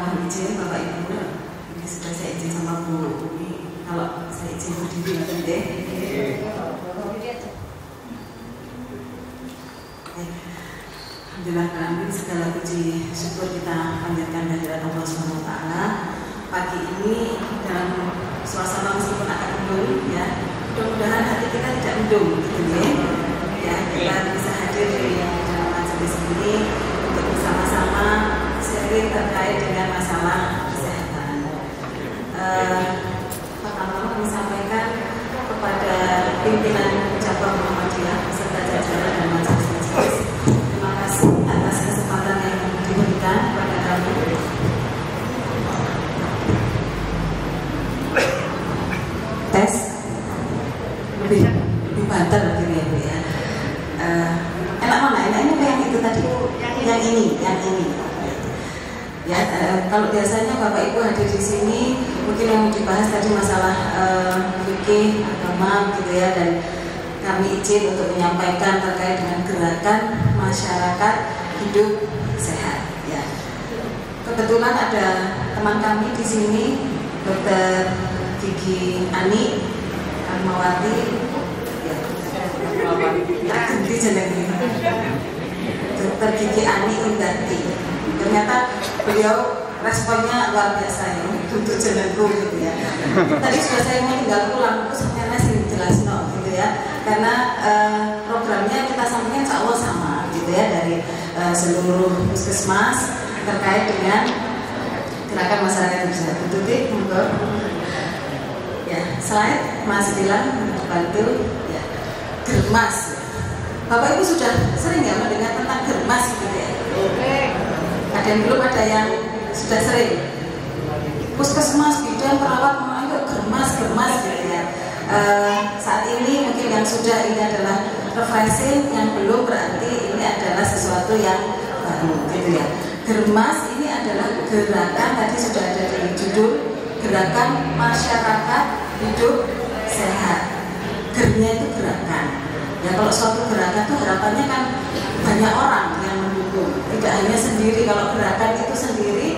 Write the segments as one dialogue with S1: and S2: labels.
S1: mohon izin Bapak Ibu, ini sudah saya izin sama Bu. Ini kalau saya izin berdiri nanti deh. Alhamdulillah kami segala puji syukur kita panjatkan kehadirat Allah Subhanahu wa taala. Pagi ini dalam suasana meskipun agak mendung ya, mudah-mudahan hati kita tidak mendung gitu ya. Kita bisa hadir di dalam majelis ini untuk bersama-sama sharing terkait dengan masalah kesehatan. Pertama kami sampaikan kepada pimpinan cabang Muhammadiyah beserta jajaran dan majelis-majelis. Terima kasih atas kesempatan yang diberikan kepada kami. Tes lebih banter gitu ya Bu ya. Enak mana? Enaknya yang itu tadi? Yang ini. Ya, kalau biasanya Bapak Ibu hadir di sini mungkin yang dibahas tadi masalah fikih agama gitu ya, dan kami izin untuk menyampaikan terkait dengan gerakan masyarakat hidup sehat ya. Kebetulan ada teman kami di sini, Dr. Gigi Ani Mawati ya, ganti jenenge Dr. Gigi Ani Indarti. Ternyata beliau responnya luar biasa ya untuk jenengku gitu ya. Tadi sudah saya mau tinggal pulang, terus sampai nasi jelas gitu ya. Karena programnya kita sampaikan insya Allah sama gitu ya, dari seluruh puskesmas terkait dengan gerakan masyarakat bisa tutup monggo. Ya, slide Mas Dilan bantu ya. Germas. Bapak Ibu sudah sering ya mendengar tentang germas gitu ya? Oke. Ada yang belum, ada yang sudah sering. Puskesmas, bidan, perawat, ayo germas gitu ya. Saat ini mungkin yang sudah ini adalah refreshing, yang belum berarti ini adalah sesuatu yang baru gitu ya. Germas ini adalah gerakan, tadi sudah ada di judul, gerakan masyarakat hidup sehat. Gernya itu gerakan. Ya kalau suatu gerakan itu harapannya kan banyak orang yang mendukung, tidak hanya sendiri. Kalau gerakan itu sendiri,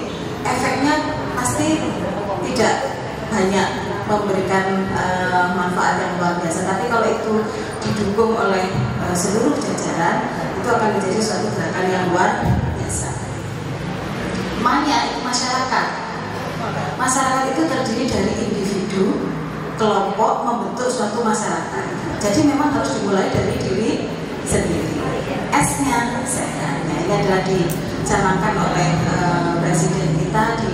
S1: efeknya pasti tidak banyak memberikan manfaat yang luar biasa. Tapi kalau itu didukung oleh seluruh jajaran, itu akan menjadi suatu gerakan yang luar biasa. Manya itu masyarakat. Masyarakat itu terdiri dari individu, kelompok membentuk suatu masyarakat. Jadi memang harus dimulai dari diri sendiri. S-nya sehat. Nah, ini adalah dicanangkan oleh Presiden kita di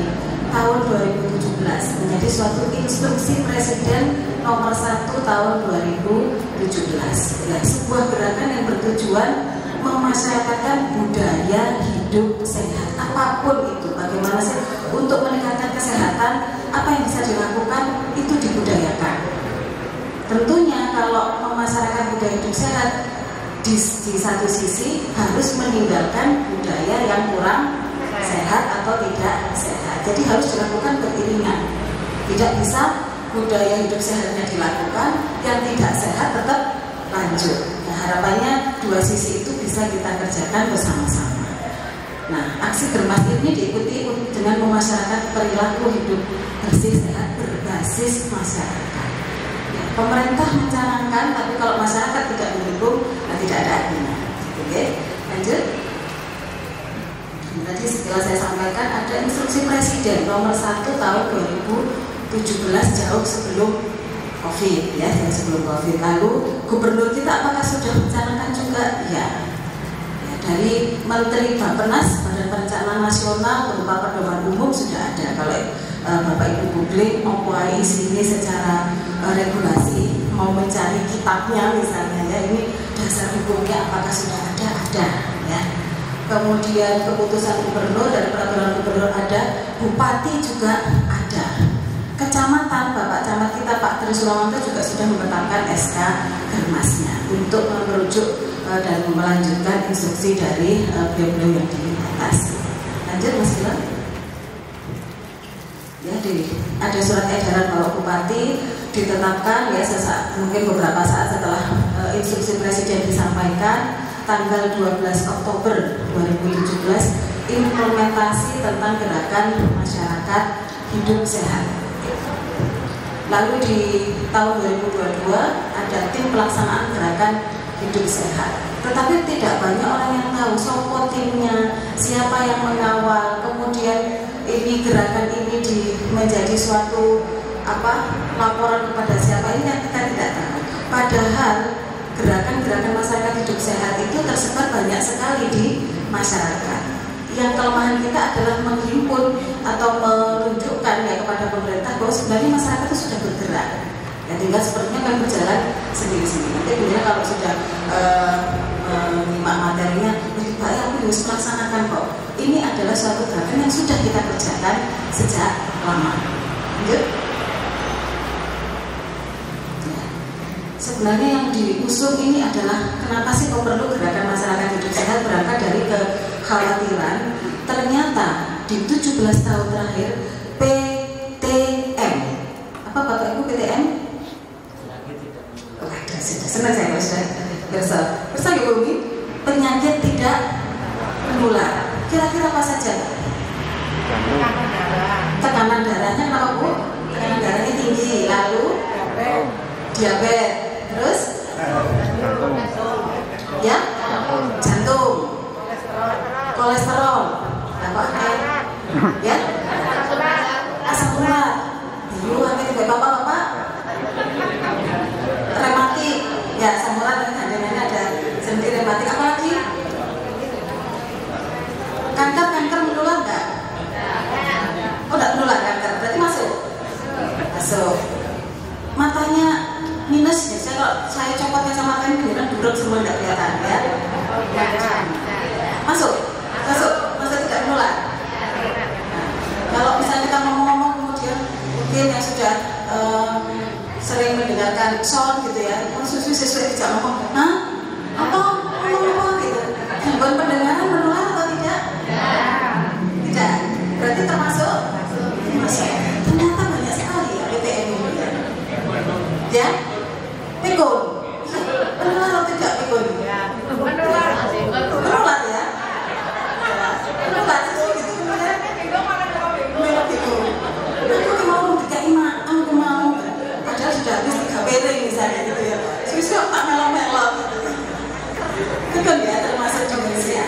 S1: tahun 2017 menjadi suatu instruksi Presiden nomor 1 tahun 2017. Ya, sebuah gerakan yang bertujuan memasyarakatkan budaya hidup sehat. Apapun itu, bagaimana sih untuk meningkatkan kesehatan, apa yang bisa dilakukan itu dibudayakan. Tentunya kalau memasyarakatkan budaya hidup sehat, di satu sisi harus meninggalkan budaya yang kurang sehat atau tidak sehat. Jadi harus dilakukan beriringan. Tidak bisa budaya hidup sehatnya dilakukan, yang tidak sehat tetap lanjut. Nah, harapannya dua sisi itu bisa kita kerjakan bersama-sama. Nah, aksi germas ini diikuti dengan memasyarakatkan perilaku hidup bersih sehat berbasis masyarakat. Ya, pemerintah mencanangkan, tapi kalau masyarakat tidak mendukung, tidak ada artinya. Oke, lanjut. Tadi setelah saya sampaikan ada instruksi Presiden nomor 1 tahun 2017 jauh sebelum COVID ya, sebelum COVID. Lalu Gubernur kita apakah sudah mencanangkan juga? Ya. Dari Menteri Bappenas, Badan Perencanaan Nasional berupa pedoman umum sudah ada. Kalau Bapak Ibu googling apa isinya secara regulasi, mau mencari kitabnya misalnya ya, ini dasar hukumnya apakah sudah ada? Ada ya. Kemudian keputusan gubernur dan peraturan gubernur ada, bupati juga ada. Kecamatan, Bapak Camat kita Pak Tri Sulawanto juga sudah menetapkan SK Germasnya untuk merujuk dan melanjutkan instruksi dari beliau-beliau yang di atas. Lanjut Mas Gilang. Ya, ada surat edaran Bapak Bupati ditetapkan ya mungkin beberapa saat setelah instruksi Presiden disampaikan tanggal 12 Oktober 2017 implementasi tentang gerakan masyarakat hidup sehat. Lalu di tahun 2022 ada tim pelaksanaan gerakan hidup sehat. Tetapi tidak banyak orang yang tahu siapa timnya, siapa yang mengawal, kemudian ini gerakan ini menjadi suatu laporan kepada siapa, ini yang kita tidak tahu. Padahal gerakan-gerakan masyarakat hidup sehat itu tersebar banyak sekali di masyarakat. Yang kelemahan kita adalah menghimpun atau menunjukkan kepada pemerintah bahwa sebenarnya masyarakat itu sudah bergerak. Ya tinggal sepertinya kan berjalan sendiri-sendiri. Nanti kemudian kalau sudah menyimak materinya, lebih baik aku harus melaksanakan kok. Ini adalah suatu gerakan yang sudah kita kerjakan sejak lama. Lanjut. Sebenarnya yang diusung ini adalah kenapa sih kok perlu gerakan masyarakat hidup sehat, berangkat dari kekhawatiran ternyata di 17 tahun terakhir PTM, apa Bapak Ibu PTM? Oh, sudah senang saya sudah ya Bu, penyakit tidak menular. Kira-kira apa saja? Tekanan darahnya kenapa Bu? Tekanan darahnya tinggi, lalu diabetes, terus ya jantung, kolesterol, apa ya asam urat, bapak rematik, ya asam urat dan ada sendi rematik, apa lagi? Kanker menular nggak? Oh nggak menular kanker, berarti masuk. Matanya minus ya, saya copot kacamata ini beneran duruk semua, nggak kelihatan ya. Masuk tidak menular. Kalau misalnya kita ngomong-ngomong kemudian mungkin yang sudah sering mendengarkan sound gitu ya, susu sesuai tidak ngomong, apa gitu, gangguan pendengaran menular atau tidak? Tidak. Berarti termasuk? Masuk. Ternyata banyak sekali ya PTM ini ya. Pikun menular atau tidak pikun? Menular ya. Menular sih gitu kemudian pikun. Aku mau dikai makan, aku mau. Padahal sudah habis 3 piring misalnya gitu ya. Susu tak melok-melok gitu. Pikun ya, termasuk demensia.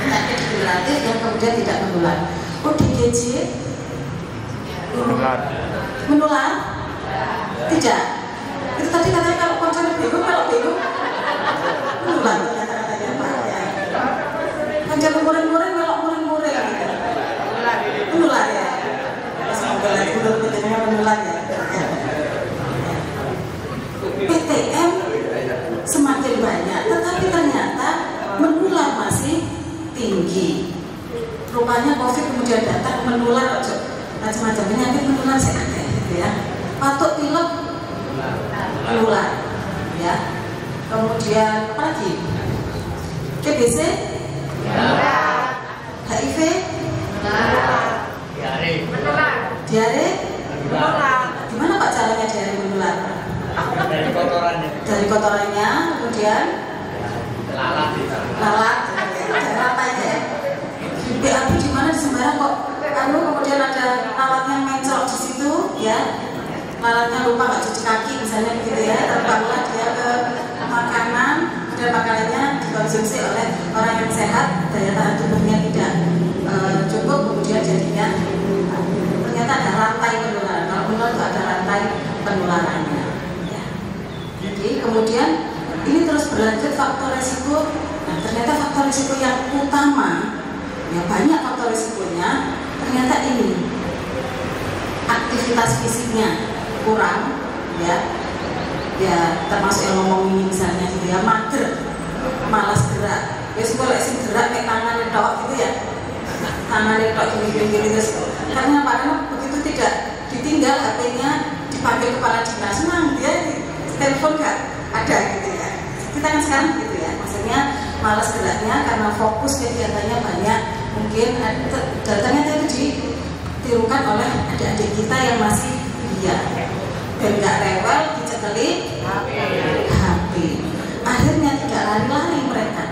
S1: Penyakit degeneratif yang kemudian tidak menular. ODGJ menular? Tidak. Itu tadi katanya kalau konsen bingung menular kata-katanya Pak ya. Konsen muring-muring melok muring-muring gitu. Menular ya. Semoga lagi menurut menular ya. PTM semakin banyak, tetapi ternyata menular masih tinggi. Rupanya COVID kemudian datang menular macam-macam penyakit menular sih ada gitu ya. Batuk pilek menular ya. Kemudian apa lagi? TBC, HIV, diare, gimana Pak caranya diare menular? Dari kotorannya, kemudian lalat, rantainya. BAB di mana di sembarang kok? Kemudian ada lalatnya mencok di situ, ya. Lalatnya lupa nggak cuci kaki, misalnya begitu ya. Terbanglah dia ke makanan, dan makanannya dikonsumsi oleh orang yang sehat, daya tahan tubuhnya tidak cukup, kemudian jadinya ternyata ada rantai penularan. Kalau menular itu ada rantai penularannya. Ya. Jadi kemudian ini terus berlanjut faktor resiko. Nah, ternyata faktor risiko yang utama, ya banyak faktor risikonya, ternyata ini aktivitas fisiknya kurang, ya termasuk yang ngomong ini misalnya gitu ya, mager, malas gerak, ya sekolah sih gerak kayak tangan tok gitu ya, tangan tok gini terus, karena begitu tidak ditinggal HP-nya dipanggil kepala dinas, dia telepon nggak ada gitu ya. Kita kan sekarang gitu ya, maksudnya malas geraknya karena fokus kegiatannya banyak, mungkin datanya itu ditirukan oleh adik-adik kita yang masih dia dan nggak rewel dicekeli HP. Akhirnya tidak lari-lari mereka,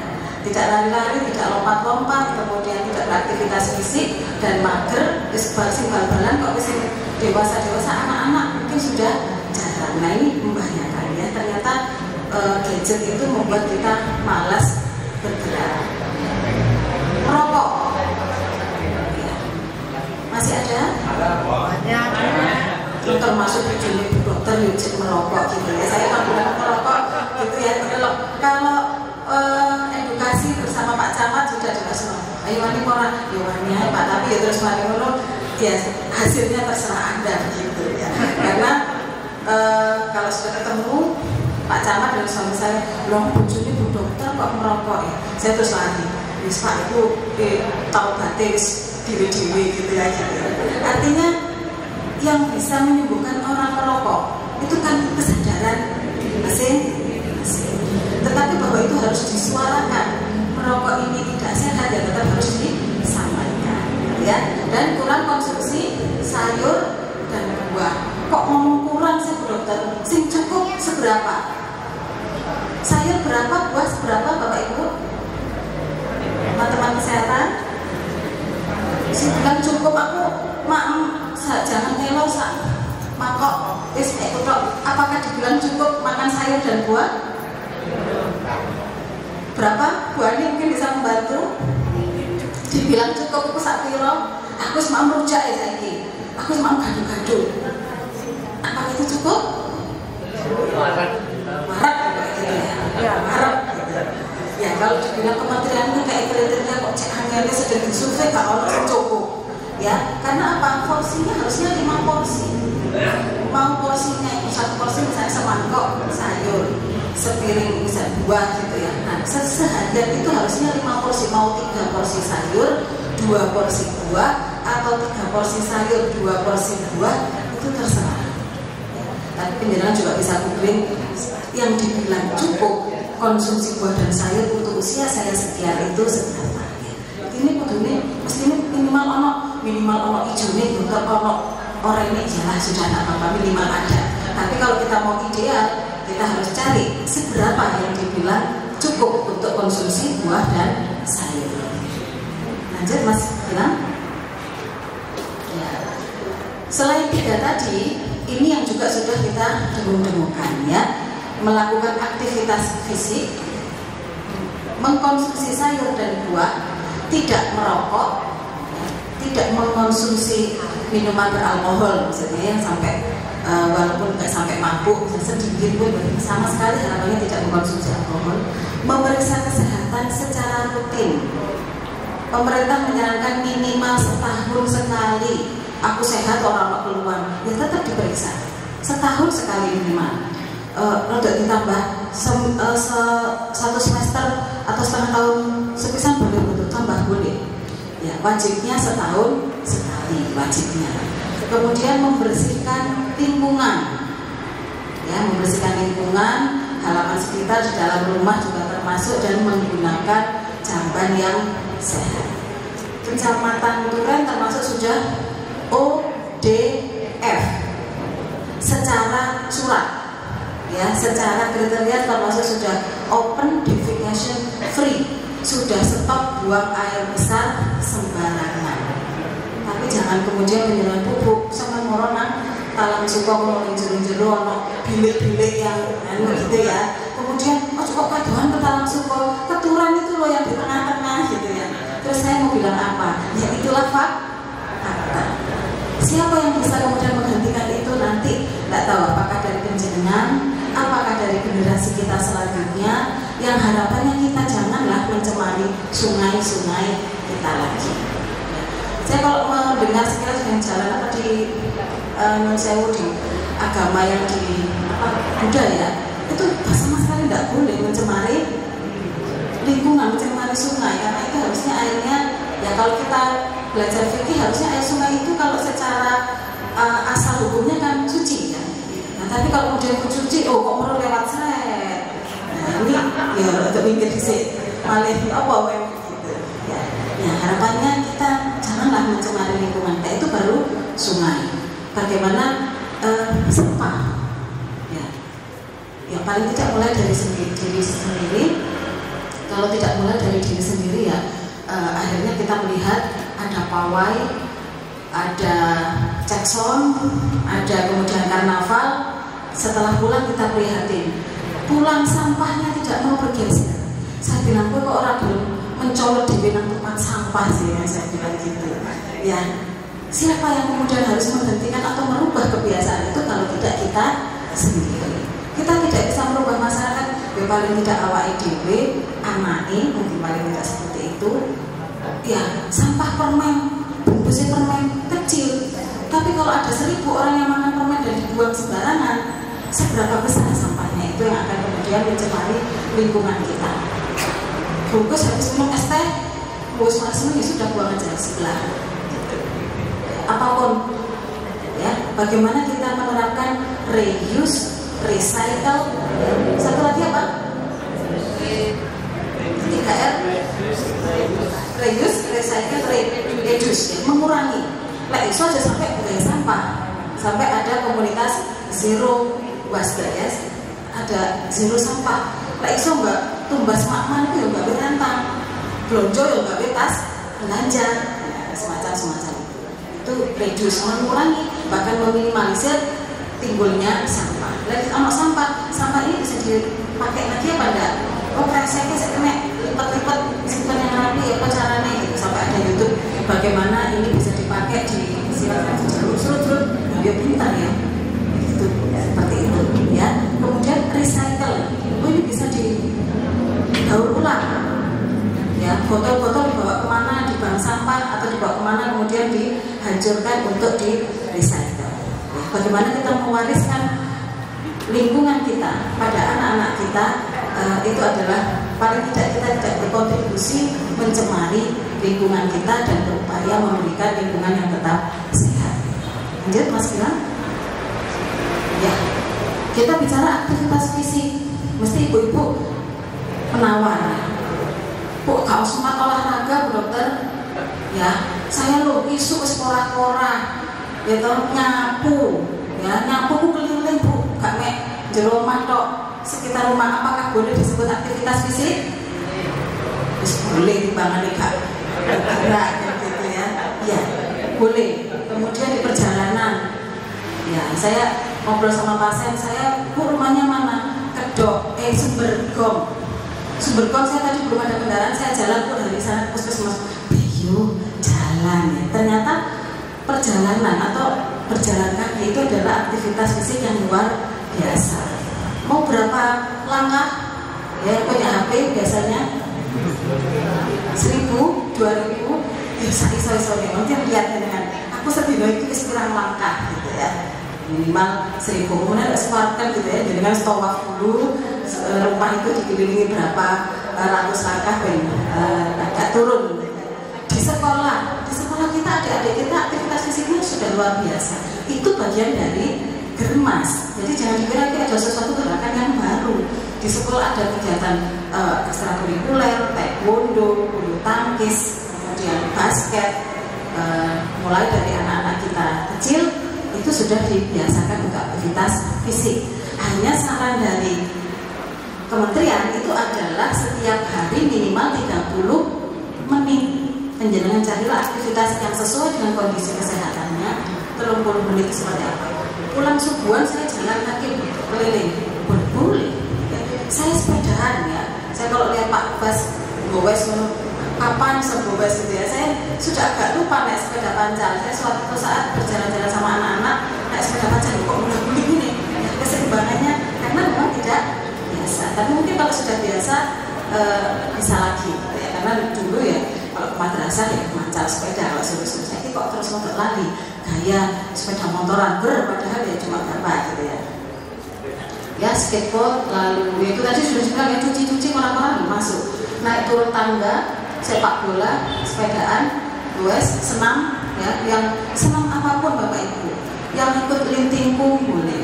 S1: tidak lari-lari, tidak lompat-lompat, kemudian tidak beraktivitas fisik dan mager, bal-balan kok dewasa anak-anak mungkin sudah jarang. Nah ini membahayakan ya, ternyata gadget itu membuat kita malas bergerak. Merokok ya. Masih ada? Termasuk tujuan ibu dokter Yujin merokok gitu ya. Saya kan bukan merokok gitu ya. Kalau edukasi bersama Pak Camat sudah jelas. Ayo wani orang, ya wani Pak, tapi ya terus wani ya hasilnya terserah Anda gitu ya. Karena kalau sudah ketemu Pak Camat dan suami saya, belum bujuni Bu Dokter kok merokok ya. Saya terus lari, wis Pak itu tahu batis diri-diri gitu ya. Artinya yang bisa menyembuhkan orang merokok itu kan kesadaran masing-masing. Tetapi bahwa itu harus disuarakan, merokok ini tidak sehat ya, tetap harus disampaikan ya. Dan kurang konsumsi sayur dan buah. Kok ngomong kurang sih Bu Dokter? Sing cukup seberapa? Sayur berapa, buah seberapa Bapak Ibu? Teman-teman kesehatan? Sing bilang cukup, aku jangan ngelor makok wis apakah dibilang cukup makan sayur dan buah? Berapa? Bu Ani mungkin bisa membantu. Dibilang cukup aku sak piro, aku semua merujak ya saiki. Aku semua gadu-gadu. Apakah itu cukup? Marak gitu ya. Marak gitu. Ya kalau dibilang kementerian itu kayak kriteria kok cek angelnya sedang disurvei gak ono sing cukup. Ya, karena apa? Porsinya harusnya 5 porsi. Mau porsinya itu 1 porsi misalnya semangkok sayur, sepiring misalnya buah gitu ya. Nah, seharian itu harusnya 5 porsi. Mau 3 porsi sayur, 2 porsi buah, atau 3 porsi sayur, 2 porsi buah, itu terserah. Ya, tapi penjelasan juga bisa googling yang dibilang cukup konsumsi buah dan sayur untuk usia saya sekian itu seberapa. Ya. Ini kudune mesti minimal ono ijone untuk ono oranye jelas sudah tidak apa-apa, minimal ada. Tapi kalau kita mau ideal, kita harus cari seberapa yang dibilang cukup untuk konsumsi buah dan sayur. Lanjut Mas bilang ya. Selain 3 tadi, ini yang juga sudah kita dengung-dengungkan ya, melakukan aktivitas fisik, mengkonsumsi sayur dan buah, tidak merokok, tidak mengkonsumsi minuman beralkohol, maksudnya yang sampai walaupun nggak sampai mabuk, sedikit pun sama sekali harapannya tidak mengkonsumsi alkohol, memeriksa kesehatan secara rutin. Pemerintah menyarankan minimal setahun sekali. Aku sehat orang keluar, ya tetap diperiksa setahun sekali minimal. Untuk ditambah 1 semester atau setengah tahun sepisan boleh, untuk tambah boleh. Ya, wajibnya setahun sekali wajibnya. Kemudian membersihkan lingkungan, ya, membersihkan lingkungan, halaman sekitar di dalam rumah juga termasuk, dan menggunakan jamban yang sehat. Kecamatan Turen termasuk sudah ODF secara surat, ya, secara kriteria termasuk sudah open defecation free. Sudah stop buang air besar sembarangan. Tapi jangan kemudian menyerang pupuk sama morona talang suka ngomongin jero-jero ono bilik-bilik yang gitu ya. Kemudian cukup kaduan ke talang suka, keturan itu loh yang di tengah-tengah gitu ya. Terus saya mau bilang apa? Ya itulah fakta. Siapa yang bisa kemudian menggantikan itu nanti nggak tahu, apakah dari penjenengan, apakah dari generasi kita selanjutnya, yang harapannya kita janganlah mencemari sungai-sungai kita lagi. Ya. Saya kalau mendengar sekilas dengan jalan apa di Nonsewu di agama yang di budaya itu sama sekali tidak boleh mencemari lingkungan, mencemari sungai, karena itu harusnya airnya, ya kalau kita belajar fikih harusnya air sungai itu kalau secara asal hukumnya kan suci ya. Nah, tapi kalau kemudian suci, kok perlu lewat seret. Nah, ini ya untuk mikir sih malah apa gitu. Ya, harapannya kita janganlah mencemari lingkungan. Nah, itu baru sungai. Bagaimana sampah? Ya, paling tidak mulai dari diri sendiri. kalau tidak mulai dari diri sendiri ya, akhirnya kita melihat ada pawai, ada cek sound, ada kemudian karnaval. Setelah pulang kita prihatin, pulang sampahnya tidak mau bergeser. Saya bilang, kok orang belum mencolok di benang tempat sampah sih, yang saya bilang gitu. Ya, siapa yang kemudian harus menghentikan atau merubah kebiasaan itu kalau tidak kita sendiri. Kita tidak bisa merubah masyarakat, ya paling tidak awake dhewe, anake mungkin paling tidak seperti itu. Ya, sampah permen, bungkusnya permen kecil. Tapi kalau ada 1000 orang yang makan permen dan dibuang sembarangan, seberapa besar sampahnya itu yang akan kemudian mencemari lingkungan kita. Bungkus habis minum es teh, bungkus maksimum ya sudah buang aja sebelah. Apapun, ya, bagaimana kita menerapkan reuse, recycle, satu lagi apa? 3R, reuse, recycle, reduce, ya, mengurangi. Lah itu aja sampai buang sampah, sampai ada komunitas zero waste, ya, ada zero sampah. Lah itu mbak tumbas makman itu ya mbak berantang, belonjo ya mbak betas belanja, ya, semacam itu reduce, mengurangi, bahkan meminimalisir timbulnya sampah. Lalu sampah ini bisa dipakai lagi apa enggak? Oh kresek saya kena lipat-lipat simpan yang rapi, apa caranya gitu. Sampai ada YouTube bagaimana ini bisa dipakai di silakan serut-serut, dia pintar ya, itu seperti itu ya. Kemudian recycle, oh ini bisa didaur ulang ya, botol-botol dibawa kemana, di bank sampah atau dibawa kemana kemudian dihancurkan untuk di recycle. Bagaimana kita mewariskan lingkungan kita pada anak-anak kita, itu adalah paling tidak kita tidak berkontribusi mencemari lingkungan kita dan berupaya memberikan lingkungan yang tetap sehat. Lanjut Mas Gilang. Ya, kita bicara aktivitas fisik, mesti ibu-ibu menawar. Bu, gak usah olahraga Bu Dokter. Ya, saya lo isu kora-kora, gitu, nyapu, ya nyapu keliling Bu, gak mek jero omah tok, sekitar rumah. Apakah boleh disebut aktivitas fisik? Boleh dibangun gak gerak gitu ya. Ya, boleh. Kemudian di perjalanan, ya saya ngobrol sama pasien saya, Bu rumahnya mana? Kedok, Sumbergom saya tadi belum ada kendaraan, saya jalan pun dari sana ke puskesmas. Yuk jalan ya. Ternyata perjalanan atau berjalan kaki itu adalah aktivitas fisik yang luar biasa. Mau berapa langkah? Ya punya HP biasanya 1000, 2000, iso ya. Nanti lihat dengan aku sedih itu sekirang langkah gitu ya. Minimal 1000, kemudian ada smartkan gitu ya. Jadi dengan stowaf dulu rumah itu dikelilingi berapa ratus langkah dan agak turun. Di sekolah kita, adik-adik kita aktivitas fisiknya sudah luar biasa. Itu bagian dari germas. Jadi jangan dikira ini ada sesuatu gerakan yang baru. Di sekolah ada kegiatan ekstrakurikuler, taekwondo, bulu tangkis, kemudian basket. Mulai dari anak-anak kita kecil itu sudah dibiasakan untuk aktivitas fisik. Hanya saran dari kementerian itu adalah setiap hari minimal 30 menit. Menjenengan carilah aktivitas yang sesuai dengan kondisi kesehatannya. 30 menit seperti apa? Pulang subuhan saya jalan kaki keliling, boleh. Saya sepedaan ya. Saya kalau lihat Pak Bas gowes kapan sebowes gitu ya. Saya sudah agak lupa naik sepeda panjang. Saya suatu saat berjalan-jalan sama anak-anak naik sepeda panjang kok udah begini. Keseimbangannya karena memang tidak biasa. Tapi mungkin kalau sudah biasa bisa lagi ya. Karena dulu ya kalau ke madrasah ya mancal sepeda, kalau suruh-suruh saya kok terus untuk lari gaya sepeda motoran padahal ya cuma berapa gitu ya. Ya skateboard, lalu itu tadi sudah juga ya cuci-cuci orang-orang masuk, naik turun tangga, sepak bola, sepedaan, senam ya, yang senam apapun Bapak Ibu, yang ikut lintingku boleh,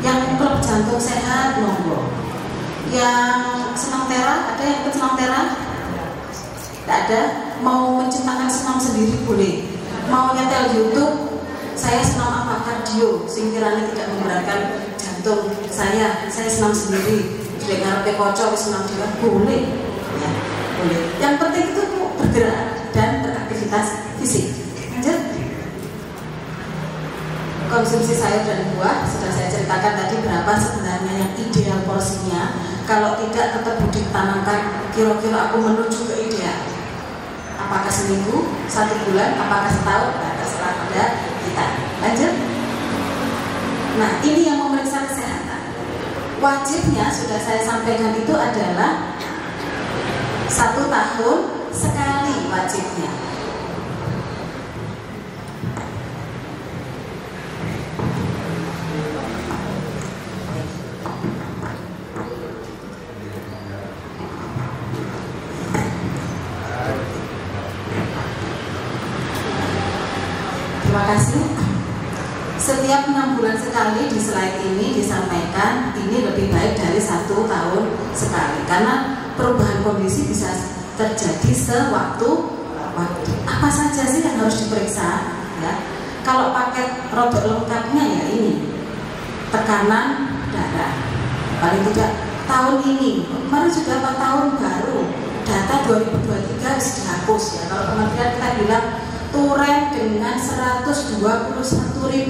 S1: yang klub jantung sehat monggo, yang senam tera, ada yang ikut senam tera? Tidak ada. Mau menciptakan senam sendiri boleh, mau nyetel YouTube saya senam apa kardio singkirannya tidak memberatkan jantung saya senam sendiri, tidak ngarepe kocok senam juga boleh ya. boleh. Yang penting itu bergerak dan beraktivitas fisik. Lanjut. Konsumsi sayur dan buah sudah saya ceritakan tadi berapa sebenarnya yang ideal porsinya. Kalau tidak tetap ditanamkan kira-kira aku menuju ke ideal. Apakah seminggu, 1 bulan, apakah setahun, nah, terserah pada kita. Lanjut. Nah, ini yang memeriksa kesehatan. Wajibnya sudah saya sampaikan itu adalah 1 tahun sekali wajibnya. Terima kasih. Setiap 6 bulan sekali di slide ini disampaikan ini lebih baik dari 1 tahun sekali karena perubahan kondisi bisa terjadi sewaktu-waktu. Apa saja sih yang harus diperiksa? Ya. Kalau paket produk lengkapnya ya ini tekanan darah. Paling tidak tahun ini, kemarin sudah 4 tahun baru data 2023 harus dihapus ya. Kalau kementerian kita bilang Turen dengan 121.000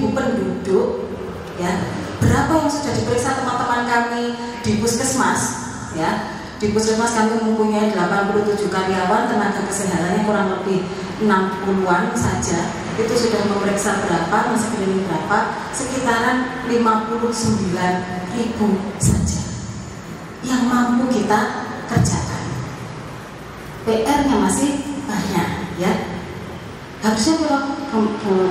S1: penduduk ya, berapa yang sudah diperiksa teman-teman kami di puskesmas ya. Di puskesmas kami mempunyai 87 karyawan, tenaga kesehatannya kurang lebih 60-an saja. Itu sudah memeriksa berapa, men-screening berapa, sekitaran 59.000 saja yang mampu kita kerjakan. PR-nya masih banyak ya. Harusnya kalau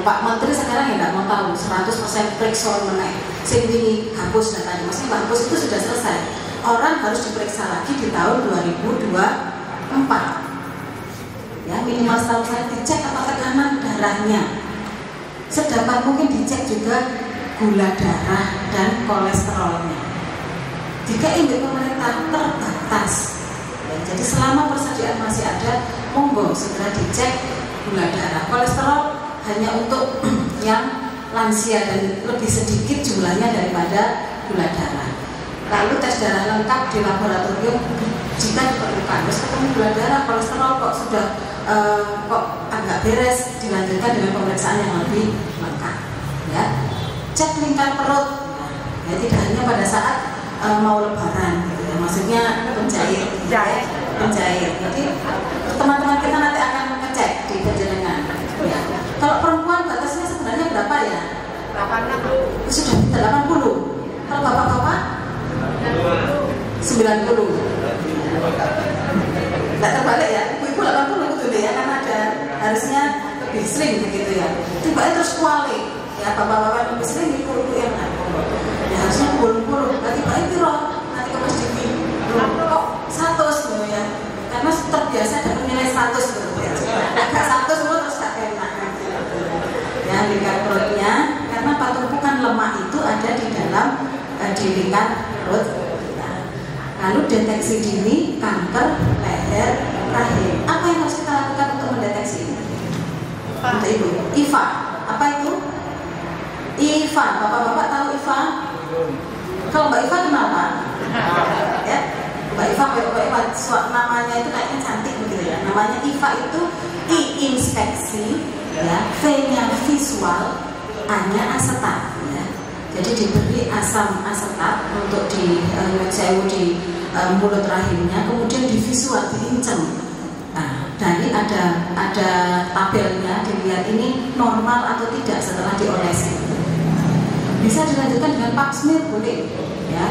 S1: Pak Menteri sekarang ya nggak mau tahu 100% periksa meneh sing ini hapus datanya, maksudnya hapus itu sudah selesai. Orang harus diperiksa lagi di tahun 2024 ya, minimal setahun saya dicek apa tekanan darahnya, sedapat mungkin dicek juga gula darah dan kolesterolnya. Jika ini pemerintah terbatas ya, jadi selama persediaan masih ada, monggo segera dicek gula darah. Kolesterol hanya untuk yang lansia dan lebih sedikit jumlahnya daripada gula darah. Lalu tes darah lengkap di laboratorium jika diperlukan. Terus ketemu gula darah, kolesterol kok sudah kok agak beres, dilanjutkan dengan pemeriksaan yang lebih lengkap. Ya, cek lingkar perut. Ya, tidak hanya pada saat mau lebaran, gitu ya. Maksudnya penjahit, penjahit. Jadi teman-teman kita nanti akan ngecek di penjenengan. Ya. Kalau perempuan batasnya sebenarnya berapa ya? 86. Sudah 80. Kalau bapak-bapak 90. Nggak terbalik ya, ibu-ibu 80 betul ya, karena ada harusnya lebih sering begitu ya. Tiba-tiba terus kuali ya, bapak-bapak lebih sering ibu-ibu yang ya harusnya 20. Berarti baik itu loh, nanti ke masjid kok 100 gitu ya, karena terbiasa dapat nilai 100 gitu ya. Agak 100 semua terus gak enak ya, lingkar perutnya, karena tumpukan lemak itu ada di dalam di lingkar perut. Lalu deteksi dini kanker leher rahim. Apa yang harus kita lakukan untuk mendeteksi ini? Untuk ibu, IVA. Apa itu? IVA. Bapak-bapak tahu IVA? Kalau Mbak Iva kenapa? Ya, Mbak Iva, namanya itu kayaknya cantik begitu ya. Namanya IVA itu I inspeksi, ya, V-nya visual, A-nya asetat. Ya. Jadi diberi asam asetat untuk di mulut rahimnya, kemudian di visual diincem. Nah, dari ada tabelnya, dilihat ini normal atau tidak setelah diolesi. Bisa dilanjutkan dengan pap smear boleh, ya.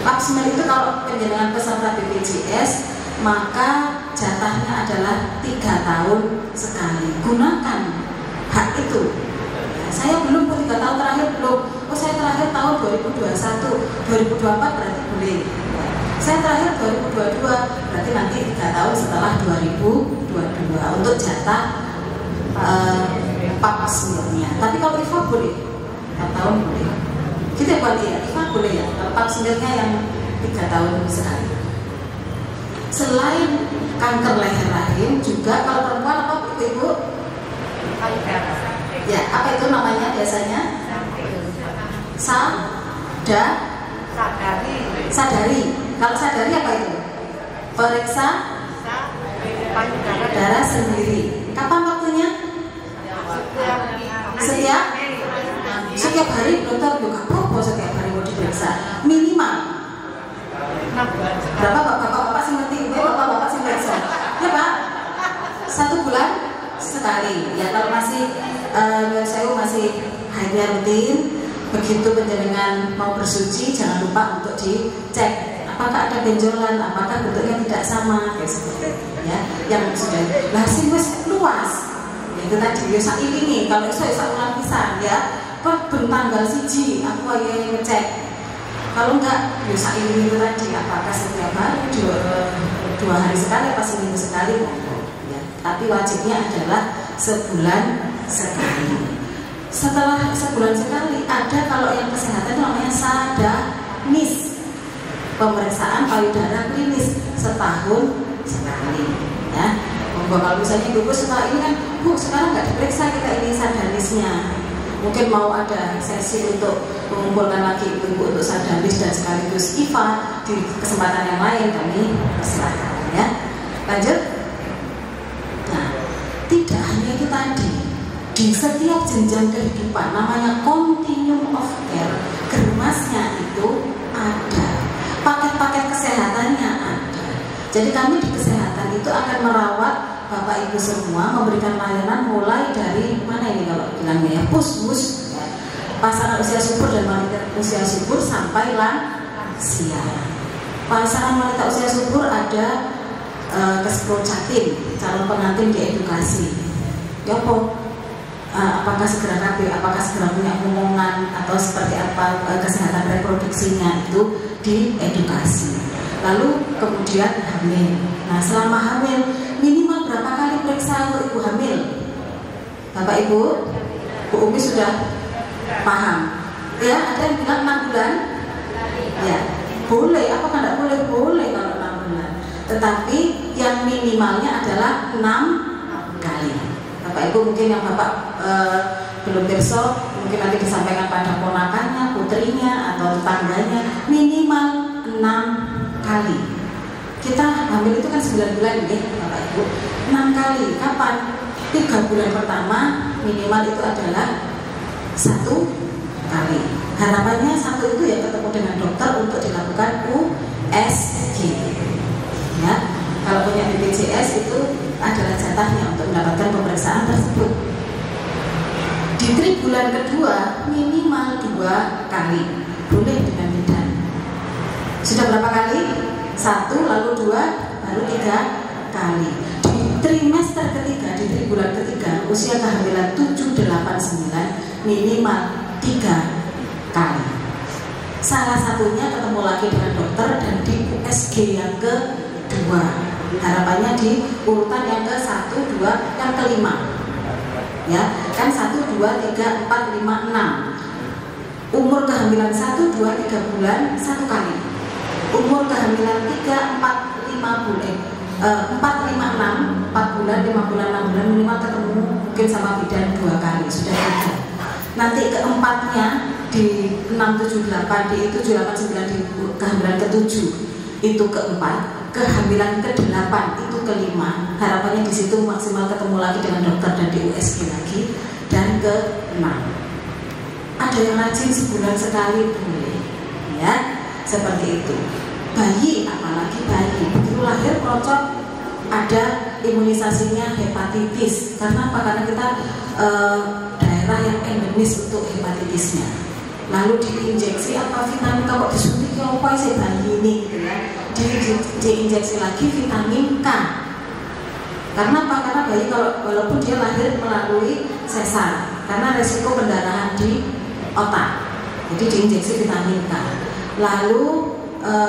S1: Pap smear itu kalau penjenengan peserta BPJS maka jatahnya adalah 3 tahun sekali. Gunakan hak itu. Ya, saya belum 3 tahun terakhir belum. Oh, saya terakhir tahun 2021, 2024 berarti boleh. Saya terakhir 2022, berarti nanti 3 tahun setelah 2022 untuk jatah pap smearnya. Tapi kalau IVA boleh, 4 tahun boleh. Kita buat ya, IVA boleh ya. Pap smearnya yang 3 tahun sekali. Selain kanker leher rahim, juga kalau perempuan apa ibu? Ya, apa itu namanya biasanya? Sadari. Kalau sadari apa itu? Periksa darah sendiri. Kapan waktunya? Setiap hari dokter juga apa setiap hari mau diperiksa minimal berapa bapak-bapak sih ngerti? Bapak-bapak sih ngerti ya Pak? 1 bulan sekali ya. Kalau masih saya masih haidnya rutin, begitu penjenengan mau bersuci jangan lupa untuk dicek apakah ada benjolan, apakah bentuknya tidak sama kayak seperti itu ya. Yang sudah sing wis luas itu tadi ya sak ini kalau saya ulang pisan ya tanggal siji aku aja ngecek, kalau enggak ya sak ini itu tadi apakah setiap hari 2 hari sekali apa seminggu sekali ya. Tapi wajibnya adalah sebulan sekali. Setelah sebulan sekali ada kalau yang kesehatan namanya sadanis, pemeriksaan payudara klinis setahun sekali ya. Kalau misalnya ibu setelah ini kan Bu sekarang nggak diperiksa kita ini sadanisnya, mungkin mau ada sesi untuk mengumpulkan lagi ibu untuk sadanis dan sekaligus IFA di kesempatan yang lain kami persilahkan ya. Lanjut. Nah, tidak hanya itu tadi, di setiap jenjang kehidupan namanya continuum of care, germasnya itu ada, paket-paket kesehatannya ada. Jadi kami di kesehatan itu akan merawat Bapak Ibu semua, memberikan layanan mulai dari mana ini kalau bilangnya ya, push ya. Pasangan usia subur dan wanita usia subur sampai lansia. Pasangan wanita usia subur ada kesprocatin, calon pengantin di edukasi. Yopo, apakah segera KB, apakah segera punya omongan atau seperti apa kesehatan reproduksinya itu di edukasi. Lalu kemudian hamil. Nah selama hamil minimal berapa kali periksa untuk ibu hamil? Bapak Ibu, Bu Umi sudah paham? Ya, ada yang bilang 6 bulan. Ya, boleh. Apakah tidak boleh? Boleh kalau 6 bulan. Tetapi yang minimalnya adalah 6 kali. Bapak Ibu mungkin yang Bapak belum besok, mungkin nanti disampaikan pada ponakannya, putrinya atau tetangganya, minimal 6 kali. Kita hamil itu kan 9 bulan ya Bapak Ibu. 6 kali. Kapan? 3 bulan pertama minimal itu adalah 1 kali. Harapannya 1 itu ya ketemu dengan dokter untuk dilakukan USG. Ya, kalau punya BPJS itu adalah jatahnya untuk mendapatkan pemeriksaan tersebut. Di tribulan kedua minimal 2 kali. Boleh dengan bidan. Sudah berapa kali? 1, lalu 2, baru 3 kali. Di trimester ketiga, di tribulan ketiga, usia kehamilan 7, 8, 9 minimal 3 kali. Salah satunya ketemu lagi dengan dokter dan di USG yang kedua. Harapannya di urutan yang ke-1, 2, yang kelima. Ya, kan 1, 2, 3, 4, 5, 6. Umur kehamilan 1, 2, 3 bulan 1 kali. Umur kehamilan 3, 4, 5 bulan 4, 5, 6 4 bulan, 5 bulan, 6 bulan minimal ketemu mungkin sama bidan 2 kali, sudah 3. Nanti keempatnya di 6, 7, 8 di 7, 8, 9 di kehamilan ke-7 itu keempat, kehamilan ke-8 itu kelima. Harapannya di situ maksimal ketemu lagi dengan dokter dan di USG lagi. Dan ke-6 ada yang rajin sebulan sekali boleh ya, seperti itu. Bayi, apalagi bayi begitu lahir pelocot ada imunisasinya hepatitis. Karena apa? Karena kita daerah yang endemis untuk hepatitisnya. Lalu diinjeksi apa vitamin, kalau disuntik ya apa sih bayi ini gitu ya, diinjeksi lagi vitamin K. Karena apa? Karena bayi kalau walaupun dia lahir melalui sesar, karena resiko pendarahan di otak, jadi diinjeksi vitamin K. Lalu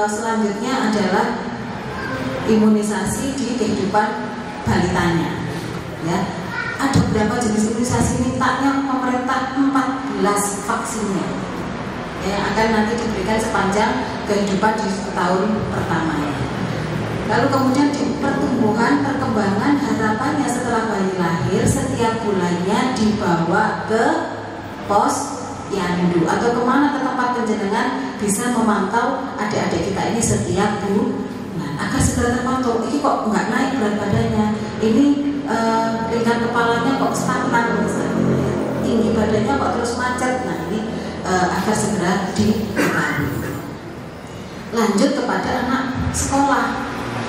S1: selanjutnya adalah imunisasi di kehidupan balitanya ya. Ada berapa jenis imunisasi? Mintanya pemerintah 14 vaksinnya yang akan nanti diberikan sepanjang kehidupan di tahun pertamanya. Lalu kemudian di pertumbuhan perkembangan, harapannya setelah bayi lahir setiap bulannya dibawa ke pos Yandu atau kemana, ke tempat penjenengan bisa memantau adik-adik kita ini setiap bulan. agar segera terpantau. Ini kok nggak naik berat badannya, ini lingkar kepalanya kok stagnan, tinggi badannya kok terus macet. Nah ini agar segera diketahui. Lanjut kepada anak sekolah.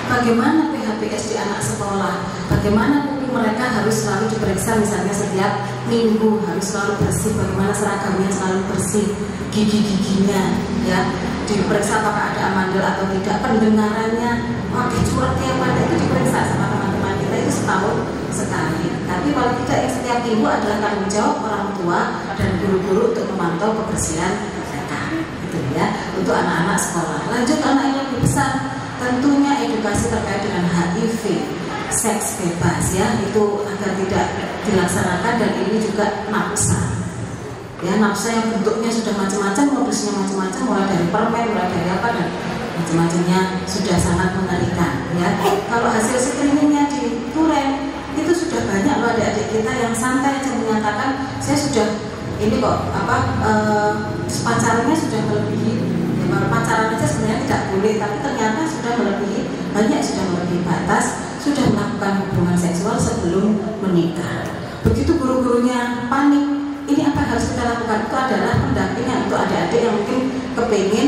S1: Bagaimana PHBS di anak sekolah? Bagaimana kuku mereka harus selalu diperiksa, misalnya setiap minggu harus selalu bersih. Bagaimana seragamnya selalu bersih, gigi-giginya ya diperiksa apakah ada amandel atau tidak. Pendengarannya pakai curhat tiap pada itu diperiksa sama teman-teman kita itu setahun sekali. Tapi kalau tidak, yang setiap minggu adalah tanggung jawab orang tua dan guru-guru untuk memantau kebersihan mereka. Itu ya untuk anak-anak sekolah. Lanjut anak yang lebih besar, tentunya edukasi terkait dengan HIV, seks bebas ya, itu agar tidak dilaksanakan. Dan ini juga nafsa ya, nafsa yang bentuknya sudah macam-macam, modusnya macam-macam, mulai dari permen, mulai dari apa, dan macam-macamnya sudah sangat mengerikan ya. Kalau hasil screeningnya di Turen itu sudah banyak loh adik-adik kita yang santai aja menyatakan saya sudah ini kok pacarannya sudah melebihi ya, baru pacaran aja sebenarnya tidak boleh, tapi ternyata sudah melebihi, banyak sudah melebihi batas, sudah melakukan hubungan seksual sebelum menikah. Begitu guru-gurunya panik, ini apa yang harus kita lakukan? Itu adalah pendampingan untuk adik-adik yang mungkin kepingin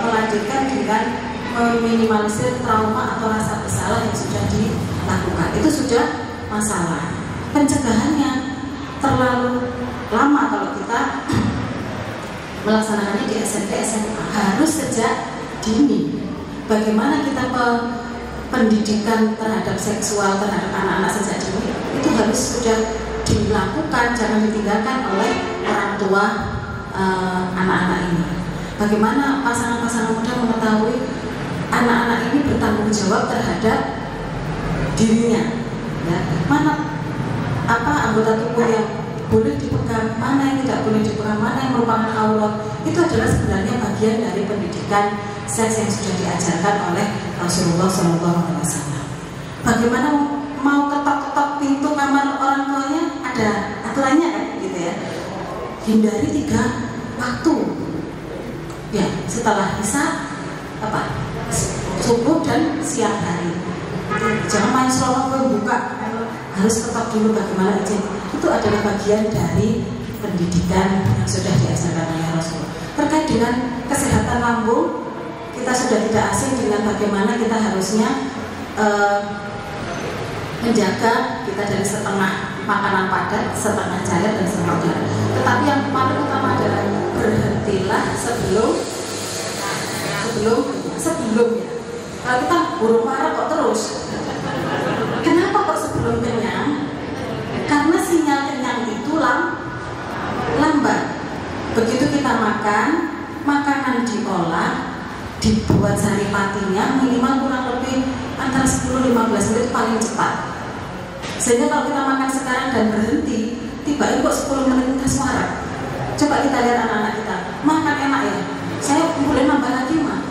S1: melanjutkan dengan meminimalisir trauma atau rasa bersalah yang sudah dilakukan. Itu sudah masalah. Pencegahannya terlalu lama kalau kita melaksanakannya di SMP, SMA. Harus sejak dini. Bagaimana kita pendidikan terhadap seksual terhadap anak-anak sejak dini itu harus sudah dilakukan, jangan ditinggalkan oleh orang tua anak-anak ini. Bagaimana pasangan-pasangan muda mengetahui anak-anak ini bertanggung jawab terhadap dirinya ya, mana apa anggota tubuh yang boleh dipegang, mana yang tidak boleh dipegang, mana yang merupakan aurat. Itu adalah sebenarnya bagian dari pendidikan seks yang sudah diajarkan oleh Rasulullah SAW. Bagaimana mau ketok-ketok pintu kamar orang tuanya, ada aturannya kan gitu ya. Hindari 3 waktu ya, setelah isya apa, subuh dan siang hari. Jangan main selama buka, harus ketok dulu bagaimana izin. Itu adalah bagian dari pendidikan yang sudah diajarkan oleh Rasul. Terkait dengan kesehatan lambung, kita sudah tidak asing dengan bagaimana kita harusnya menjaga kita dari setengah makanan padat, setengah cair dan setengah udara. Tetapi yang paling utama adalah berhentilah sebelumnya. Kalau kita burung marah kok terus. Kenapa kok sebelum kenyang? Karena sinyal kenyang itu lambat. Begitu kita makan, makanan diolah, dibuat saripatinya minimal kurang lebih antara 10-15 menit paling cepat. Sehingga kalau kita makan sekarang dan berhenti, tiba-tiba kok 10 menit kita suara. Coba kita lihat anak-anak kita, makan enak ya, saya boleh nambah lagi mah?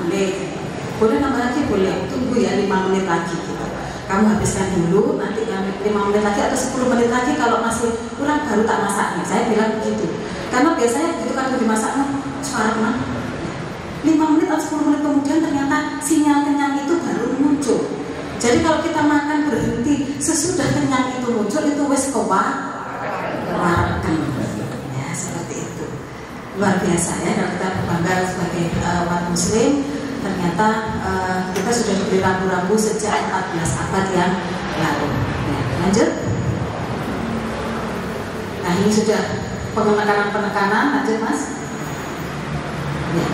S1: Boleh nambah lagi, boleh, tunggu ya 5 menit lagi gitu. Kamu habiskan dulu, nanti 5 menit lagi atau 10 menit lagi, kalau masih kurang baru tak masaknya. Saya bilang begitu, karena biasanya begitu kalau dimasak suara mah 5 menit atau 10 menit kemudian ternyata sinyal kenyang itu baru muncul. Jadi kalau kita makan berhenti sesudah kenyang itu muncul, itu wes kewarkan ya, seperti itu. Luar biasa ya, kalau kita berbangga sebagai umat muslim. Ternyata kita sudah diberi rambu-rambu sejak 14 abad yang lalu ya, lanjut. Nah ini sudah penekanan, lanjut mas ya,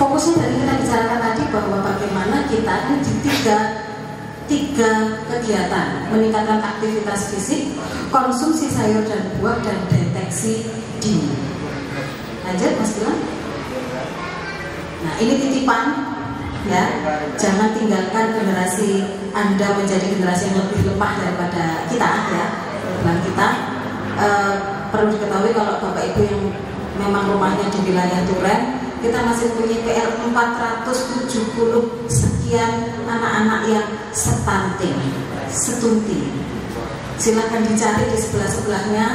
S1: fokusnya dari kita bicarakan tadi bahwa bagaimana kita ini di tiga kegiatan: meningkatkan aktivitas fisik, konsumsi sayur dan buah, dan deteksi dini. Lanjut mas Gilang. Nah ini titipan ya, jangan tinggalkan generasi Anda menjadi generasi yang lebih lemah daripada kita ya. Kita perlu diketahui kalau bapak ibu yang memang rumahnya di wilayah Turen, kita masih punya PR 470 sekian anak-anak yang stunting. Silakan dicari di sebelah-sebelahnya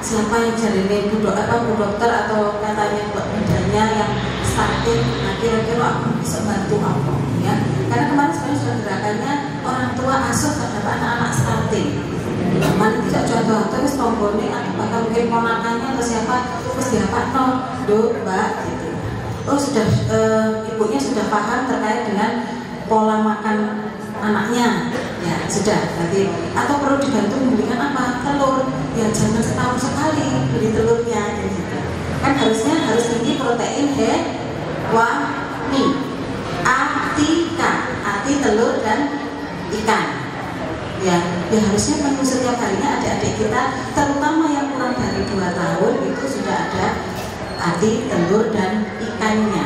S1: siapa yang cari ini, bu dokter atau katanya mbak bidanya yang stunting, nah kira-kira aku bisa bantu apa ya? Karena kemarin sebenarnya sudah gerakannya orang tua asuh terhadap anak-anak stunting. Mana tidak contoh terus tombone atau bahkan mungkin ponakannya atau siapa terus diapa no, mbak gitu. Oh sudah ibunya sudah paham terkait dengan pola makan anaknya, ya sudah berarti. Atau perlu dibantu memberikan apa? Telur, ya jangan setahun sekali beli telurnya gitu. Kan harusnya harus tinggi protein hewani, arti telur dan ikan. Ya harusnya menu setiap harinya adik-adik kita, terutama yang kurang dari 2 tahun itu sudah ada arti telur dan ikannya.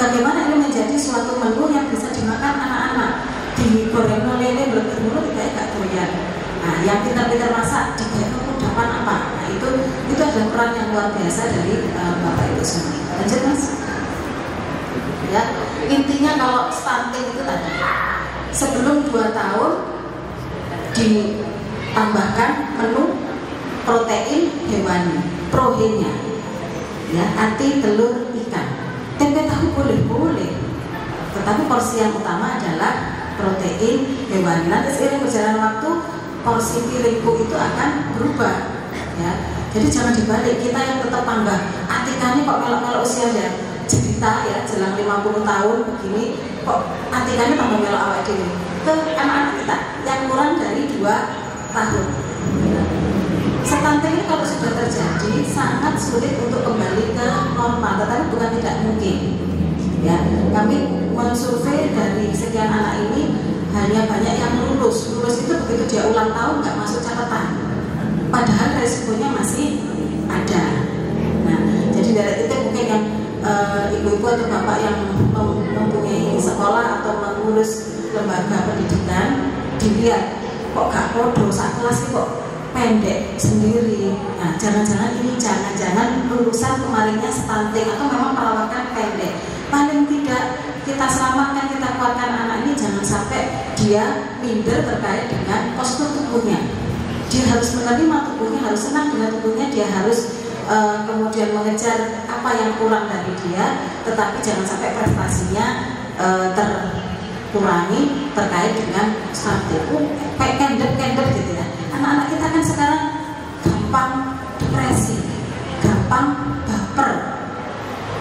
S1: Bagaimana ini menjadi suatu menu yang bisa dimakan anak-anak? Digoreng lele belum mulut tidak gak doyan. Nah, yang pintar-pintar masak digawe kudapan apa? Nah, itu ada peran yang luar biasa dari Bapak Ibu semua. Lanjut Mas. Ya, intinya kalau stunting itu tadi sebelum 2 tahun ditambahkan menu protein hewani, prohenya, ya, arti telur ikan, tempe tahu boleh, tetapi porsi yang utama adalah protein hewani. Nanti seiring berjalan waktu porsi piringku itu akan berubah, ya. Jadi jangan dibalik, kita yang tetap tambah atikannya kok melok-melok usia ya cerita ya jelang 50 tahun begini kok atikannya tambah melok awak dewe ke anak-anak kita yang kurang dari 2 tahun. Stunting ini kalau sudah terjadi sangat sulit untuk kembali ke normal, tetapi bukan tidak mungkin. Ya, kami mensurvei dari sekian anak ini hanya banyak yang lulus itu begitu dia ulang tahun nggak masuk catatan, padahal resikonya masih ada. Nah, jadi dari itu mungkin yang ibu-ibu atau bapak yang mempunyai sekolah atau mengurus lembaga pendidikan dilihat kok gak podo sak kelas kok pendek sendiri. Nah, jangan-jangan lulusan kemarinnya stunting atau memang perawakan pendek. Paling tidak kita selamatkan, kita kuatkan anak ini, jangan sampai dia minder terkait dengan postur tubuhnya. Dia harus menerima tubuhnya, harus senang dengan tubuhnya, dia harus kemudian mengejar apa yang kurang dari dia, tetapi jangan sampai prestasinya terkurangi terkait dengan stunting. Kayak kendor gitu ya. Anak-anak kita kan sekarang gampang depresi, gampang baper,